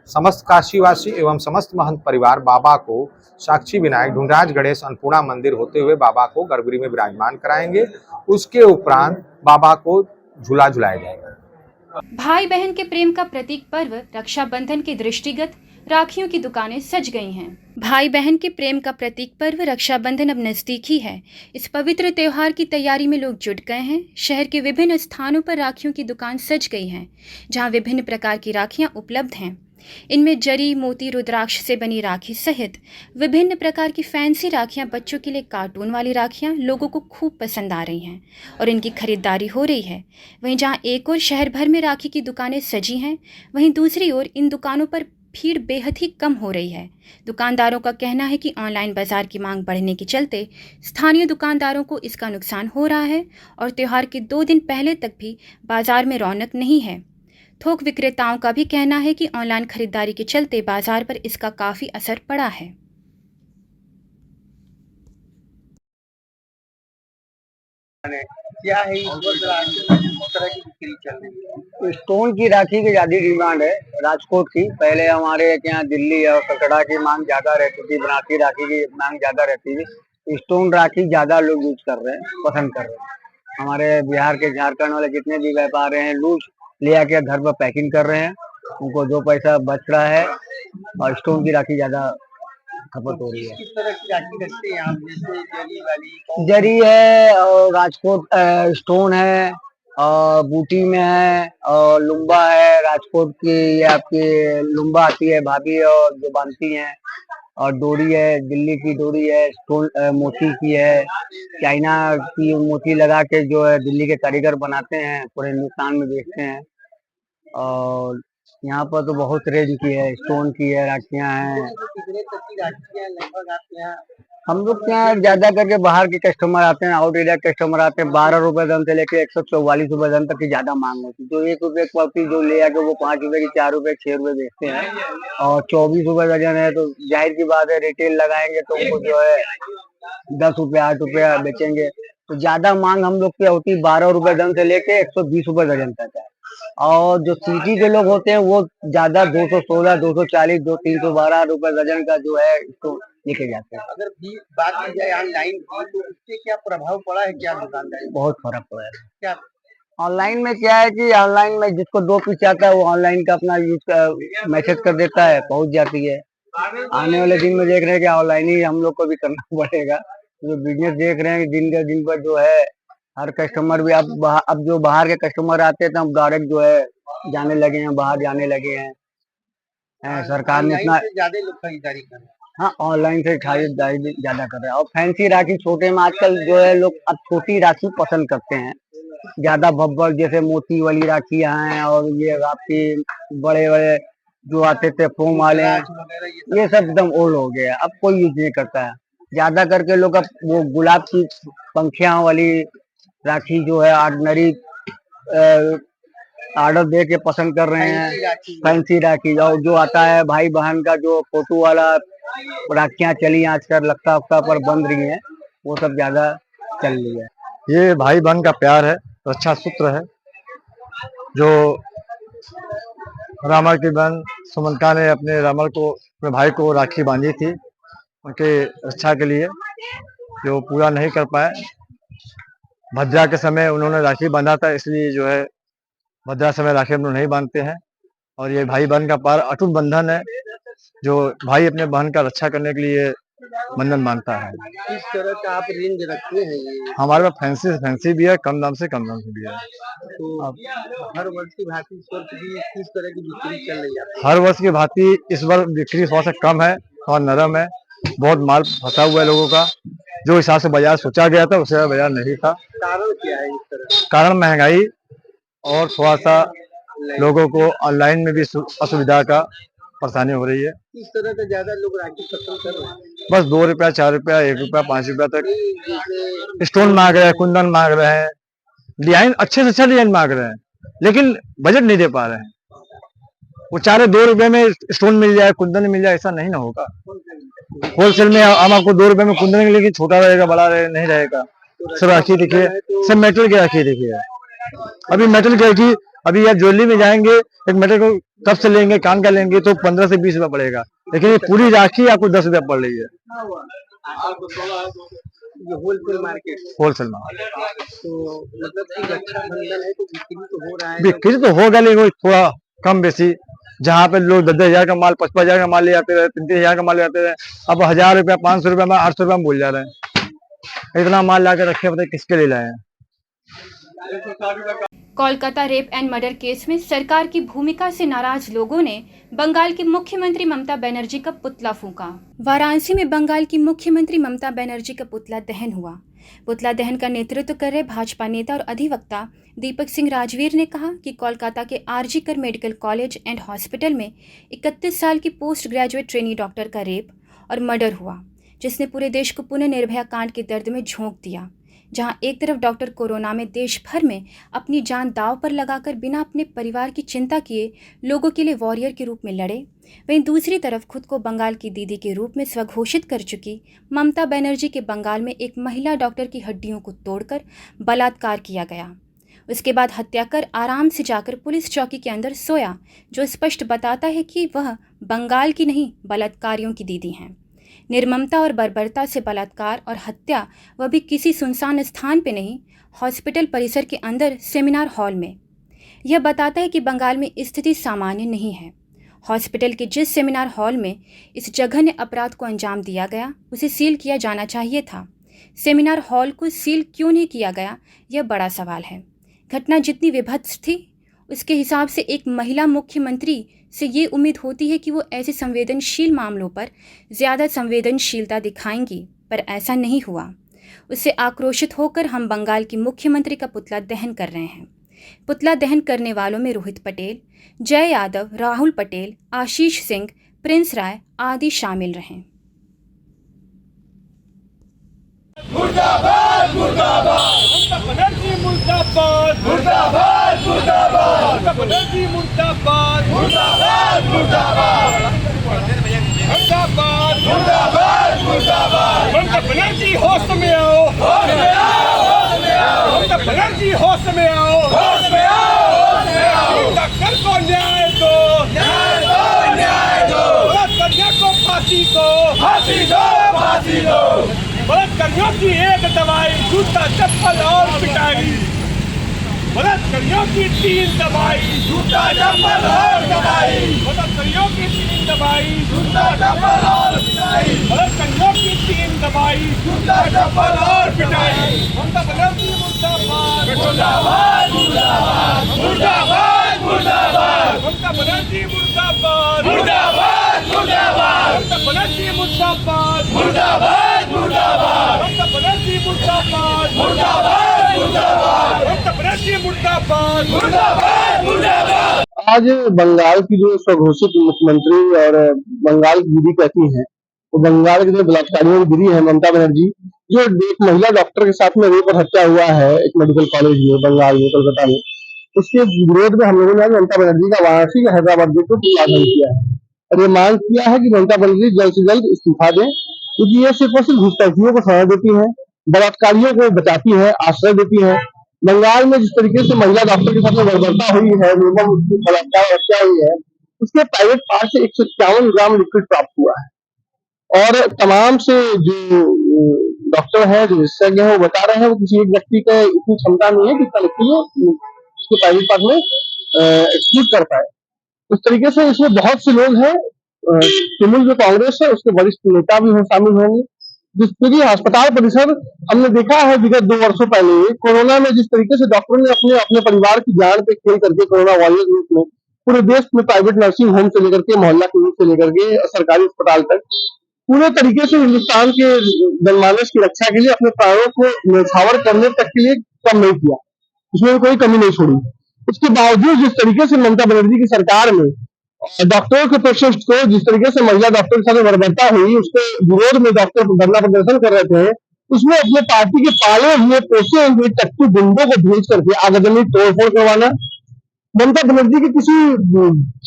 समस्त काशीवासी एवं समस्त महंत परिवार बाबा को साक्षी विनायक ढूंढराज गणेश अन्नपूर्णा मंदिर होते हुए बाबा को गर्भगृह में विराजमान कराएंगे। उसके उपरांत बाबा को झूला झुलाया जाएगा। भाई बहन के प्रेम का प्रतीक पर्व रक्षाबंधन के दृष्टिगत राखियों की दुकानें सज गई हैं। भाई बहन के प्रेम का प्रतीक पर्व रक्षाबंधन अब नजदीक ही है। इस पवित्र त्योहार की तैयारी में लोग जुट गए हैं। शहर के विभिन्न स्थानों पर राखियों की दुकान सज गई हैं, जहां विभिन्न प्रकार की राखियां उपलब्ध हैं। इनमें जरी, मोती, रुद्राक्ष से बनी राखी सहित विभिन्न प्रकार की फैंसी राखियां, बच्चों के लिए कार्टून वाली राखियां लोगों को खूब पसंद आ रही हैं और इनकी खरीदारी हो रही है। वहीं जहां एक ओर शहर भर में राखी की दुकानें सजी हैं, वहीं दूसरी ओर इन दुकानों पर भीड़ बेहद ही कम हो रही है। दुकानदारों का कहना है कि ऑनलाइन बाजार की मांग बढ़ने के चलते स्थानीय दुकानदारों को इसका नुकसान हो रहा है और त्यौहार के 2 दिन पहले तक भी बाजार में रौनक नहीं है। थोक विक्रेताओं का भी कहना है कि ऑनलाइन खरीदारी के चलते बाजार पर इसका काफी असर पड़ा है। क्या है इस तरह की बिक्री चल रही है? स्टोन की राखी की ज्यादा डिमांड है राजकोट की। पहले हमारे यहाँ दिल्ली और कलकत्ता की मांग ज्यादा रहती थी, बनारसी राखी की मांग ज्यादा रहती थी। स्टोन राखी ज्यादा लोग यूज कर रहे हैं, पसंद कर रहे हैं। हमारे बिहार के, झारखंड वाले जितने भी व्यापारी हैं लूज ले आके घर पर पैकिंग कर रहे हैं, उनको 2 पैसा बच रहा है और स्टोन की राखी ज्यादा खपत हो रही है। किस तरह की राखी रखते हैं आप? जैसे जरी वाली, जरी है और राजकोट स्टोन है और बूटी में है और लुम्बा है। राजकोट की ये आपकी लुम्बा आती है भाभी और जो बांधती हैं, और डोरी है, दिल्ली की डोरी है, स्टोन मोती की है, चाइना की मोती लगा के जो है दिल्ली के कारीगर बनाते हैं, पूरे हिंदुस्तान में बेचते हैं। और यहाँ पर तो बहुत रेंज की है, स्टोन की है, राखियाँ हैं। कितने तक की राखियाँ लगभग आपके यहाँ? हम लोग के यहाँ ज्यादा करके बाहर के कस्टमर आते हैं, आउट एरिया कस्टमर आते हैं। 12 रुपए दाम से लेके 144 रुपए दाम तक की ज्यादा मांग होती है। जो 1 रुपए क्वालिटी जो ले आके वो 5 रुपए की, 4 रुपए, 6 रुपए बेचते हैं और 24 रुपए दर्जन है, तो जाहिर की बात है रिटेल लगाएंगे तो उनको जो है 10 रुपए, 8 रुपया बेचेंगे। तो ज्यादा मांग हम लोग की होती है 12 रुपए दाम से लेके 120 रुपए दर्जन तक है। और जो सिटी के लोग होते हैं वो ज्यादा 216, 240, 312 रुपए दर्जन का जो है इसको लेके जाते हैं। अगर भी बात की जाए ऑनलाइन की, तो इससे क्या प्रभाव पड़ा है? क्या दुकानदारी? बहुत फर्क पड़ा है। क्या ऑनलाइन में क्या है कि ऑनलाइन में जिसको 2 पीस आता है वो ऑनलाइन का अपना यूज मैसेज कर देता है, पहुंच जाती है। आने वाले दिन में देख रहे हैं कि ऑनलाइन ही हम लोग को भी करना पड़ेगा। जो बिजनेस देख रहे हैं दिन का दिन पर जो है हर कस्टमर भी अब जो बाहर के कस्टमर आते थे अब डायरेक्ट जो है जाने लगे हैं, बाहर जाने लगे हैं। सरकार ने इतना ज्यादा लोग खरीदारी कर रहे हैं। हाँ, ऑनलाइन से खरीदारी ज्यादा कर रहे हैं। और फैंसी राखी छोटे में आजकल जो है लोग अब छोटी राखी पसंद करते हैं, ज्यादा भब्बर जैसे मोती वाली राखियां हैं और ये आपकी बड़े बड़े जो आते थे फोम वाले हैं, ये सब एकदम ओल्ड हो गया, अब कोई यूज नहीं करता है। ज्यादा करके लोग अब वो गुलाब की पंखियां वाली राखी जो है ऑर्डिनरी ऑर्डर दे के पसंद कर रहे हैं, फैंसी राखी। और जो आता है भाई बहन का जो फोटो वाला राखियां चली आजकल लक्का उक्का पर बन रही हैं, वो सब ज्यादा चल रही है। ये भाई बहन का प्यार है, रक्षा सूत्र है, जो रामल की बहन सुमंता ने अपने अपने भाई को राखी बांधी थी उनके रक्षा के लिए, जो पूरा नहीं कर पाए। भद्रा के समय उन्होंने राखी बांधा था, इसलिए जो है भद्रा समय राखी हम लोग नहीं बांधते हैं। और ये भाई बहन का प्यार अटूट बंधन है, जो भाई अपने बहन का रक्षा करने के लिए बंधन बांधता है। किस तरह का आप रेंज रखते हैं ये? हमारे पास फैंसी भी है, कम दाम से भी है। तो हर वर्ष की भांति इस वर्ष भी किस तरह की बिक्री चल रही है? हर वर्ष की भांति इस बार बिक्री थोड़ा सा कम है और नरम है, बहुत माल फंसा हुआ है लोगों का। जो हिसाब से बाजार सोचा गया था उससे बाजार नहीं था। कारण क्या है इस तरह? कारण महंगाई और थोड़ा सा लोगों को ऑनलाइन में भी असुविधा का परेशानी हो रही है। किस तरह का ज्यादा लोग राखी पसंद कर रहे हैं? बस 2 रुपया, 4 रुपया, 1 रुपया, 5 रुपया तक स्टोन मांग रहे हैं, कुंदन मांग रहे हैं, डिजाइन अच्छे से अच्छा डिजाइन मांग रहे हैं, लेकिन बजट नहीं दे पा रहे हैं। वो 2 रुपए में स्टोन मिल जाए, कुंदन मिल जाए, ऐसा नहीं ना होगा। होलसेल में हम आपको 2 रुपए में कुंदन मिलेगी, छोटा रहेगा बड़ा नहीं रहेगा। सब राखी देखिए, सब मेटल की राखी देखिए। अभी मेटल की राखी, अभी आप ज्वेलरी में जाएंगे एक मेटल को कब से लेंगे, कान का लेंगे तो 15 से 20 रुपया पड़ेगा, लेकिन ये पूरी राखी आपको 10 रुपया पड़ रही है। होलसेल मार्केट, होलसेल मार्केट तो मतलब कि रक्षाबंधन है तो बिक्री तो हो रहा है। बिक्री तो होगा, लेकिन थोड़ा कम बेसी। जहाँ पे लोग 10,000 का माल, 55,000 का माल ले जाते रहे, 33,000 का माल ले जाते रहे, अब 1000 रुपया, 500 रुपया में, 800 रुपया में भूल जा रहे हैं। इतना माल ला के रखे, पता किसके लिए लाए हैं। Kolkata rape and murder case में सरकार की भूमिका से नाराज लोगों ने बंगाल की मुख्यमंत्री ममता बनर्जी का पुतला फूंका। वाराणसी में बंगाल की मुख्यमंत्री ममता बनर्जी का पुतला दहन हुआ। पुतला दहन का नेतृत्व कर रहे भाजपा नेता और अधिवक्ता दीपक सिंह राजवीर ने कहा कि कोलकाता के आरजी कर मेडिकल कॉलेज एंड हॉस्पिटल में 31 साल की पोस्ट ग्रेजुएट ट्रेनी डॉक्टर का रेप और मर्डर हुआ, जिसने पूरे देश को पुनः निर्भया कांड के दर्द में झोंक दिया। जहां एक तरफ डॉक्टर कोरोना में देश भर में अपनी जान दांव पर लगाकर बिना अपने परिवार की चिंता किए लोगों के लिए वॉरियर के रूप में लड़े, वहीं दूसरी तरफ खुद को बंगाल की दीदी के रूप में स्वघोषित कर चुकी ममता बनर्जी के बंगाल में एक महिला डॉक्टर की हड्डियों को तोड़कर बलात्कार किया गया। उसके बाद हत्या कर आराम से जाकर पुलिस चौकी के अंदर सोया, जो स्पष्ट बताता है कि वह बंगाल की नहीं बलात्कारियों की दीदी हैं। निर्ममता और बर्बरता से बलात्कार और हत्या, वह भी किसी सुनसान स्थान पे नहीं, हॉस्पिटल परिसर के अंदर सेमिनार हॉल में। यह बताता है कि बंगाल में स्थिति सामान्य नहीं है। हॉस्पिटल के जिस सेमिनार हॉल में इस जघन्य अपराध को अंजाम दिया गया, उसे सील किया जाना चाहिए था। सेमिनार हॉल को सील क्यों नहीं किया गया, यह बड़ा सवाल है। घटना जितनी विभत्स थी, उसके हिसाब से एक महिला मुख्यमंत्री से ये उम्मीद होती है कि वो ऐसे संवेदनशील मामलों पर ज़्यादा संवेदनशीलता दिखाएंगी, पर ऐसा नहीं हुआ। उससे आक्रोशित होकर हम बंगाल की मुख्यमंत्री का पुतला दहन कर रहे हैं। पुतला दहन करने वालों में रोहित पटेल, जय यादव, राहुल पटेल, आशीष सिंह, प्रिंस राय आदि शामिल रहे। मुर्दाबाद मुर्दाबाद ममता बनर्जी मुर्दाबाद मुर्दाबाद मुर्दाबाद ममता बनर्जी मुर्दाबाद मुर्दाबाद मुर्दाबाद मुर्दाबाद मुर्दाबाद मुर्दाबाद ममता बनर्जी होश में आओ, होश में आओ, होश में आओ, ममता बनर्जी होश में आओ, होश में आओ, होश में आओ। डॉक्टर को न्याय दो, न्याय दो, न्याय दो। बलात्कारियों को फांसी दो, फांसी दो, फांसी दो। बलात्कारियों की एक दवाई, जूता, चप्पल और पिटाई। तस्करियों की टीम दबाई, झूठा डंबल और दबाई, तस्करियों की टीम दबाई, झूठा डंबल और पिटाई, तस्करियों की टीम दबाई, झूठा डंबल और पिटाई। ममता बनर्जी मुर्दाबाद, मुर्दाबाद, मुर्दाबाद, मुर्दाबाद, मुर्दाबाद, ममता बनर्जी मुर्दाबाद, मुर्दाबाद, मुर्दाबाद, ममता बनर्जी मुर्दाबाद, मुर्दाबाद, मुर्दाबाद, ममता बनर्जी मुर्दाबाद, मुर्दाबाद, मुर्दाबाद, ममता बनर्जी मुर्दाबाद, मुर्दाबाद, मुर्दाबाद। आज बंगाल की जो स्वघोषित मुख्यमंत्री और बंगाल की दीदी कहती हैं, तो बंगाल के जो बलात्कारियों की दीदी है ममता बनर्जी, जो एक महिला डॉक्टर के साथ में रेप और हत्या हुआ है एक मेडिकल कॉलेज में बंगाल में कोलकाता में, उसके विरोध में हम लोगों ने आज ममता बनर्जी का वाराणसी का हैदराबाद गेट पर पुनर्वाचन किया है और ये मांग किया है कि ममता बनर्जी जल्द से जल्द इस्तीफा दें, क्योंकि ये सिर्फ और सिर्फ घुसपैठियों को सहारा देती है, बलात्कारियों को बचाती है, आश्रय देती है। बंगाल में जिस तरीके से महिला डॉक्टर के साथ में बर्बरता हुई है, बलात्कार हत्या हुई है, उसके प्राइवेट पार्ट से 151 ग्राम लिक्विड प्राप्त हुआ है और तमाम से जो डॉक्टर है, जो विशेषज्ञ है, वो बता रहे हैं वो किसी एक व्यक्ति का इतनी क्षमता नहीं है कि इतना लिक्विड उसके प्राइवेट पार्ट में एक्सक्लूड कर पाए। उस तरीके से इसमें बहुत से लोग हैं, तृणमूल जो कांग्रेस है उसके वरिष्ठ नेता भी शामिल होंगे, क्योंकि अस्पताल परिसर हमने देखा है विगत 2 वर्षों पहले कोरोना में जिस तरीके से डॉक्टरों ने अपने परिवार की जान पे खेल करके कोरोना वॉरियर रूप में पूरे देश में प्राइवेट नर्सिंग होम से लेकर के मोहल्ला क्लिनिक से लेकर के सरकारी अस्पताल तक पूरे तरीके से हिंदुस्तान के जनमानस की रक्षा के लिए अपने प्राणों को न्यौछावर करने तक के लिए कम नहीं किया, उसमें कोई कमी नहीं छोड़ी। उसके बावजूद जिस तरीके से ममता बनर्जी की सरकार में डॉक्टरों के प्रशिक्षण को जिस तरीके से महिला डॉक्टर के साथ बर्बरता हुई, उसके विरोध में डॉक्टर धरना प्रदर्शन कर रहे थे, उसमें अपने पार्टी के पाले हुए पोसे हुए टट्टू गुंडों को भेज करके आगजनी तोड़फोड़ करवाना। ममता बनर्जी के किसी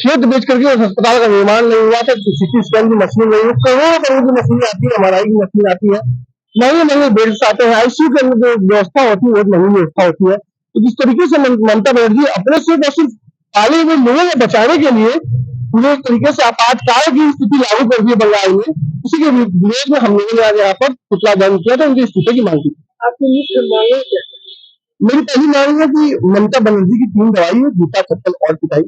खेत बेच करके उस अस्पताल का निर्माण नहीं हुआ था, सिटी स्कैन की मशीन नहीं हुई, करोड़ों करोड़ की मशीन आती है, MRI की मशीन आती है, महंगे बेड्स आते हैं, ICU के अंदर जो व्यवस्था होती है बहुत महंगी व्यवस्था होती है। तो जिस तरीके से ममता बनर्जी अपने सिर्फ और सिर्फ पाले हुए लोगों को बचाने के लिए पूरे तरीके से आपातकाल की स्थिति लागू कर दी बंगाल में, उसी के विरोध में हम लोगों ने आज यहाँ पर पुतला दहन किया था, उनके इस्तीफे की मांग की। आपकी मुख्य मांग क्या? मेरी पहली मांग है कि ममता बनर्जी की 3 दवाई है, जूता चप्पल और पिटाई।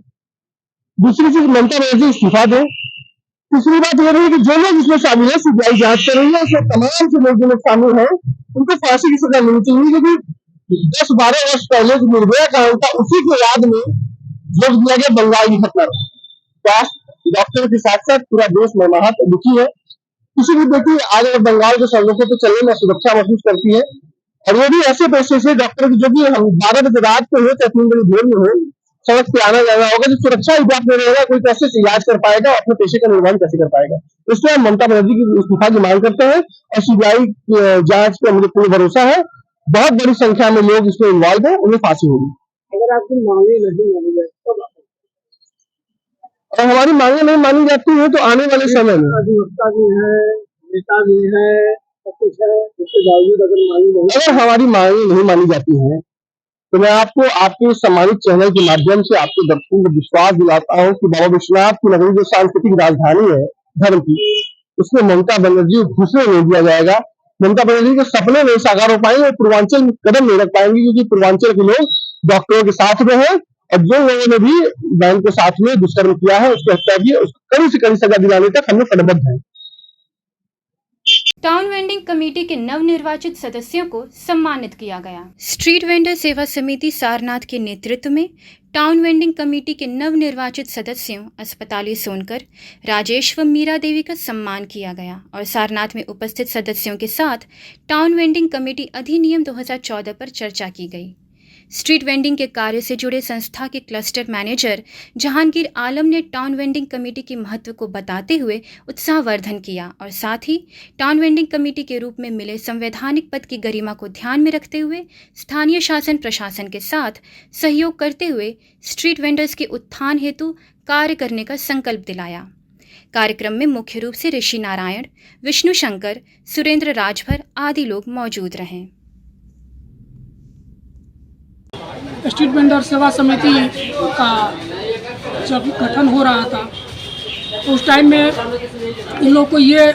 दूसरी चीज ममता बनर्जी इस्तीफा दे। तीसरी बात यह है कि जो लोग इसमें शामिल है, CBI जांच कर रही है, उसमें तमाम से लोग जो लोग शामिल है उनको फांसी की सजा मिलनी चाहिए, क्योंकि 10-12 वर्ष पहले जो निर्भया कांड था उसी के याद में रोक दिया गया बंगाल की घटना। स्वास्थ्य डॉक्टर के साथ साथ पूरा देश मर्माहत दुखी है। किसी भी बेटी आज अगर बंगाल के सड़कों पर चलने में सुरक्षा महसूस करती है, और वो भी ऐसे पैसे से डॉक्टर की जो भी हम 12 बजे रात को हो चाहे 3 बजे भोर में हो, सड़क पे आना जाना होगा, जो सुरक्षा हिजाब में रहेगा, कोई कैसे इलाज कर पाएगा, अपने पेशे का निर्वहन कैसे कर पाएगा। इसलिए हम ममता बनर्जी की इस्तीफा की मांग करते हैं और CBI जांच पे मुझे पूरा भरोसा है, बहुत बड़ी संख्या में लोग इसमें इन्वॉल्व है, उन्हें फांसी होगी। अगर आपकी मांगे नहीं मानी जाए तब और हमारी मांगे नहीं मानी जाती है तो आने वाले समय में अधिवक्ता भी है, नेता भी है, सब कुछ है, उसके बावजूद अगर हमारी मांगे नहीं मानी जाती हैं तो मैं आपको आपके सम्मानित चैनल के माध्यम से आपके दर्शकों को विश्वास दिलाता हूँ कि बाबा विश्वनाथ की नगरी जो सांस्कृतिक राजधानी है धर्म की, उसमें ममता बनर्जी घुसने नहीं दिया जाएगा। ममता बनर्जी के सपने नहीं साकार हो पाएंगे, पूर्वांचल में कदम नहीं रख पाएंगे, क्योंकि पूर्वांचल के लोग डॉक्टरों के साथ में है और जो लोगों ने भी बहन के साथ में दुष्कर्म किया है, उसकी हत्या की है, उसको कड़ी से कड़ी सजा दिलाने तक हम लोग कटिबद्ध हैं। टाउन वेंडिंग कमेटी के नवनिर्वाचित सदस्यों को सम्मानित किया गया। स्ट्रीट वेंडर सेवा समिति सारनाथ के नेतृत्व में टाउन वेंडिंग कमेटी के नवनिर्वाचित सदस्यों अस्पताली सोनकर, राजेश व मीरा देवी का सम्मान किया गया और सारनाथ में उपस्थित सदस्यों के साथ टाउन वेंडिंग कमेटी अधिनियम 2014 पर चर्चा की गई। स्ट्रीट वेंडिंग के कार्य से जुड़े संस्था के क्लस्टर मैनेजर जहांगीर आलम ने टाउन वेंडिंग कमेटी के महत्व को बताते हुए उत्साहवर्धन किया और साथ ही टाउन वेंडिंग कमेटी के रूप में मिले संवैधानिक पद की गरिमा को ध्यान में रखते हुए स्थानीय शासन प्रशासन के साथ सहयोग करते हुए स्ट्रीट वेंडर्स के उत्थान हेतु कार्य करने का संकल्प दिलाया। कार्यक्रम में मुख्य रूप से ऋषि नारायण, विष्णु शंकर, सुरेंद्र राजभर आदि लोग मौजूद रहे। स्ट्रीट वेंडर सेवा समिति का जब गठन हो रहा था तो उस टाइम में इन लोग को ये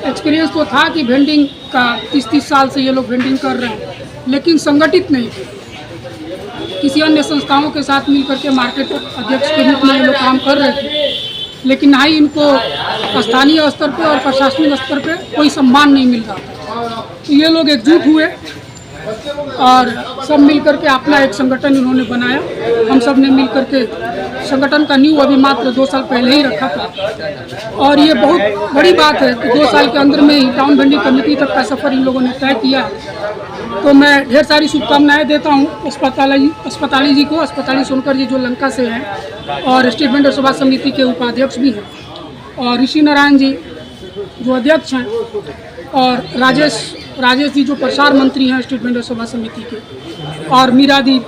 एक्सपीरियंस तो था कि वेंडिंग का 30-30 साल से ये लोग वेंडिंग कर रहे हैं, लेकिन संगठित नहीं थे। किसी अन्य संस्थाओं के साथ मिल करके मार्केट अध्यक्ष के रूप में ये लोग काम कर रहे थे, लेकिन ना ही इनको स्थानीय स्तर पे और प्रशासनिक स्तर पे कोई सम्मान नहीं मिल रहा था। तो ये लोग एकजुट हुए और सब मिल करके अपना एक संगठन इन्होंने बनाया। हम सब ने मिल करके संगठन का नींव अभी मात्र 2 साल पहले ही रखा था और ये बहुत बड़ी बात है कि 2 साल के अंदर में ही टाउन वेंडिंग कमेटी तक का सफ़र इन लोगों ने तय किया। तो मैं ढेर सारी शुभकामनाएं देता हूं अस्पताली जी को, अस्पताली सोनकर जी जो लंका से हैं और स्टेट वेंडर सभा समिति के उपाध्यक्ष भी हैं, और ऋषि नारायण जी जो अध्यक्ष हैं, और राजेश जी जो प्रसार मंत्री हैं स्टेट वेंडर सभा समिति के, और मीरा दी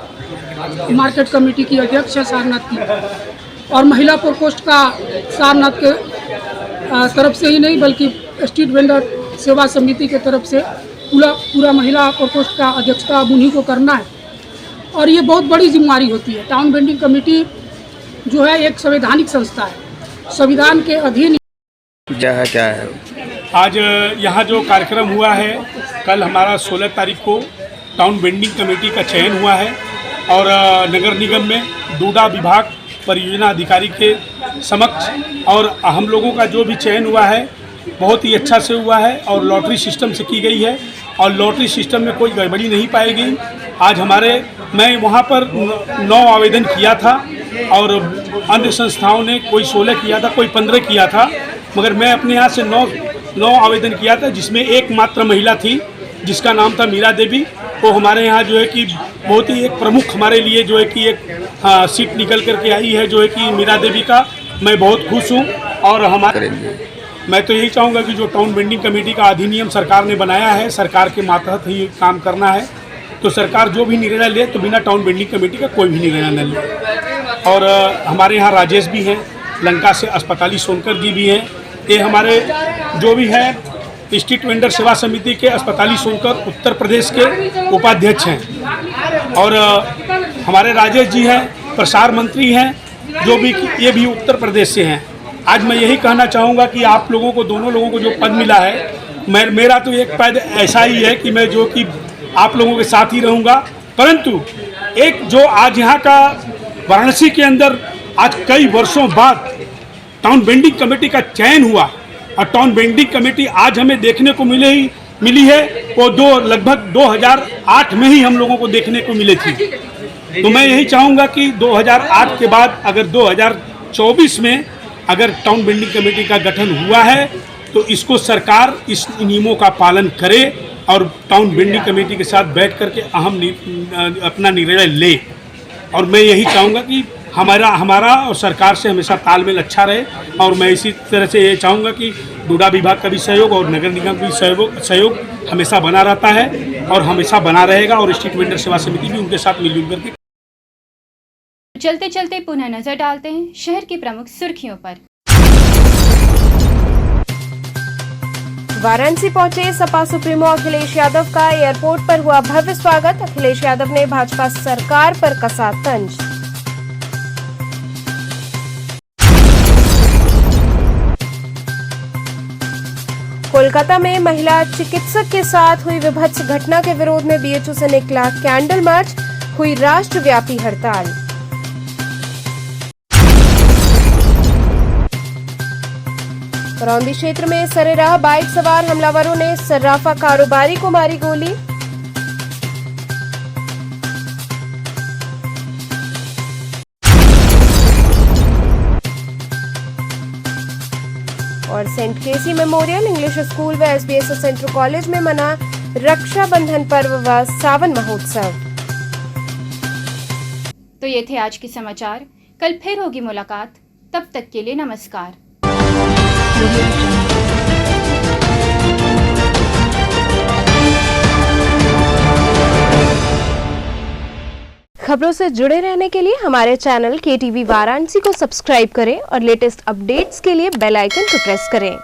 मार्केट कमेटी की अध्यक्ष है सारनाथ की, और महिला प्रकोष्ठ का सारनाथ के तरफ से ही नहीं बल्कि स्ट्रीट वेंडर सेवा समिति के तरफ से पूरा महिला प्रकोष्ठ का अध्यक्षता अब उन्हीं को करना है। और ये बहुत बड़ी जिम्मेदारी होती है। टाउन वेंडिंग कमेटी जो है एक संवैधानिक संस्था है, संविधान के अधीन। क्या है आज यहाँ जो कार्यक्रम हुआ है, कल हमारा 16 तारीख को टाउन वेंडिंग कमेटी का चयन हुआ है और नगर निगम में डूडा विभाग परियोजना अधिकारी के समक्ष, और हम लोगों का जो भी चयन हुआ है बहुत ही अच्छा से हुआ है और लॉटरी सिस्टम से की गई है और लॉटरी सिस्टम में कोई गड़बड़ी नहीं पाई गई। आज मैं वहाँ पर 9 आवेदन किया था और अन्य संस्थाओं ने कोई 16 किया था, कोई 15 किया था, मगर मैं अपने यहाँ से 9 आवेदन किया था, जिसमें एकमात्र महिला थी जिसका नाम था मीरा देवी। वो हमारे यहाँ जो है कि बहुत ही एक प्रमुख हमारे लिए जो है कि एक सीट निकल करके आई है, जो है कि मीरा देवी का मैं बहुत खुश हूँ। और मैं तो यही चाहूँगा कि जो टाउन वेंडिंग कमेटी का अधिनियम सरकार ने बनाया है, सरकार के मातहत ही काम करना है, तो सरकार जो भी निर्णय ले तो बिना टाउन वेंडिंग कमेटी का कोई भी निर्णय न ले। और हमारे यहाँ राजेश भी हैं, लंका से अस्पताली सोनकर जी भी हैं, ये हमारे जो भी है स्ट्रीट वेंडर सेवा समिति के अस्पताली सोनकर उत्तर प्रदेश के उपाध्यक्ष हैं, और हमारे राजेश जी हैं प्रसार मंत्री हैं जो भी, ये भी उत्तर प्रदेश से हैं। आज मैं यही कहना चाहूँगा कि आप लोगों को, दोनों लोगों को जो पद मिला है, मेरा तो एक पद ऐसा ही है कि मैं जो कि आप लोगों के साथ ही रहूँगा, परंतु एक जो आज यहाँ का वाराणसी के अंदर आज कई वर्षों बाद टाउन वेंडिंग कमेटी का चयन हुआ और टाउन वेंडिंग कमेटी आज हमें देखने को मिली है, वो लगभग 2008 में ही हम लोगों को देखने को मिली थी। तो मैं यही चाहूँगा कि 2008 के बाद अगर 2024 में अगर टाउन वेंडिंग कमेटी का गठन हुआ है तो इसको सरकार इस नियमों का पालन करे और टाउन वेंडिंग कमेटी के साथ बैठ करके अपना निर्णय ले। और मैं यही चाहूँगा कि हमारा और सरकार से हमेशा तालमेल अच्छा रहे, और मैं इसी तरह से ये चाहूँगा कि डूडा विभाग का भी सहयोग और नगर निगम का भी सहयोग हमेशा बना रहता है और हमेशा बना रहेगा, और स्ट्रीट वेंडर सेवा समिति भी उनके साथ मिलजुल करके। चलते चलते पुनः नजर डालते हैं शहर की प्रमुख सुर्खियों पर। वाराणसी पहुंचे सपा सुप्रीमो अखिलेश यादव का एयरपोर्ट पर हुआ भव्य स्वागत। अखिलेश यादव ने भाजपा सरकार पर कसा तंज। कोलकाता में महिला चिकित्सक के साथ हुई विभत्स घटना के विरोध में बीएचयू से निकला कैंडल मार्च, हुई राष्ट्रव्यापी हड़ताल। करौंदी क्षेत्र में सरेराह बाइक सवार हमलावरों ने सर्राफा कारोबारी को मारी गोली। और सेंट केसी मेमोरियल इंग्लिश स्कूल व एसबीएस सेंट्रल कॉलेज में मना रक्षाबंधन पर्व व सावन महोत्सव। तो ये थे आज के समाचार। कल फिर होगी मुलाकात, तब तक के लिए नमस्कार। खबरों से जुड़े रहने के लिए हमारे चैनल KTV वाराणसी को सब्सक्राइब करें और लेटेस्ट अपडेट्स के लिए बेल आइकन को प्रेस करें।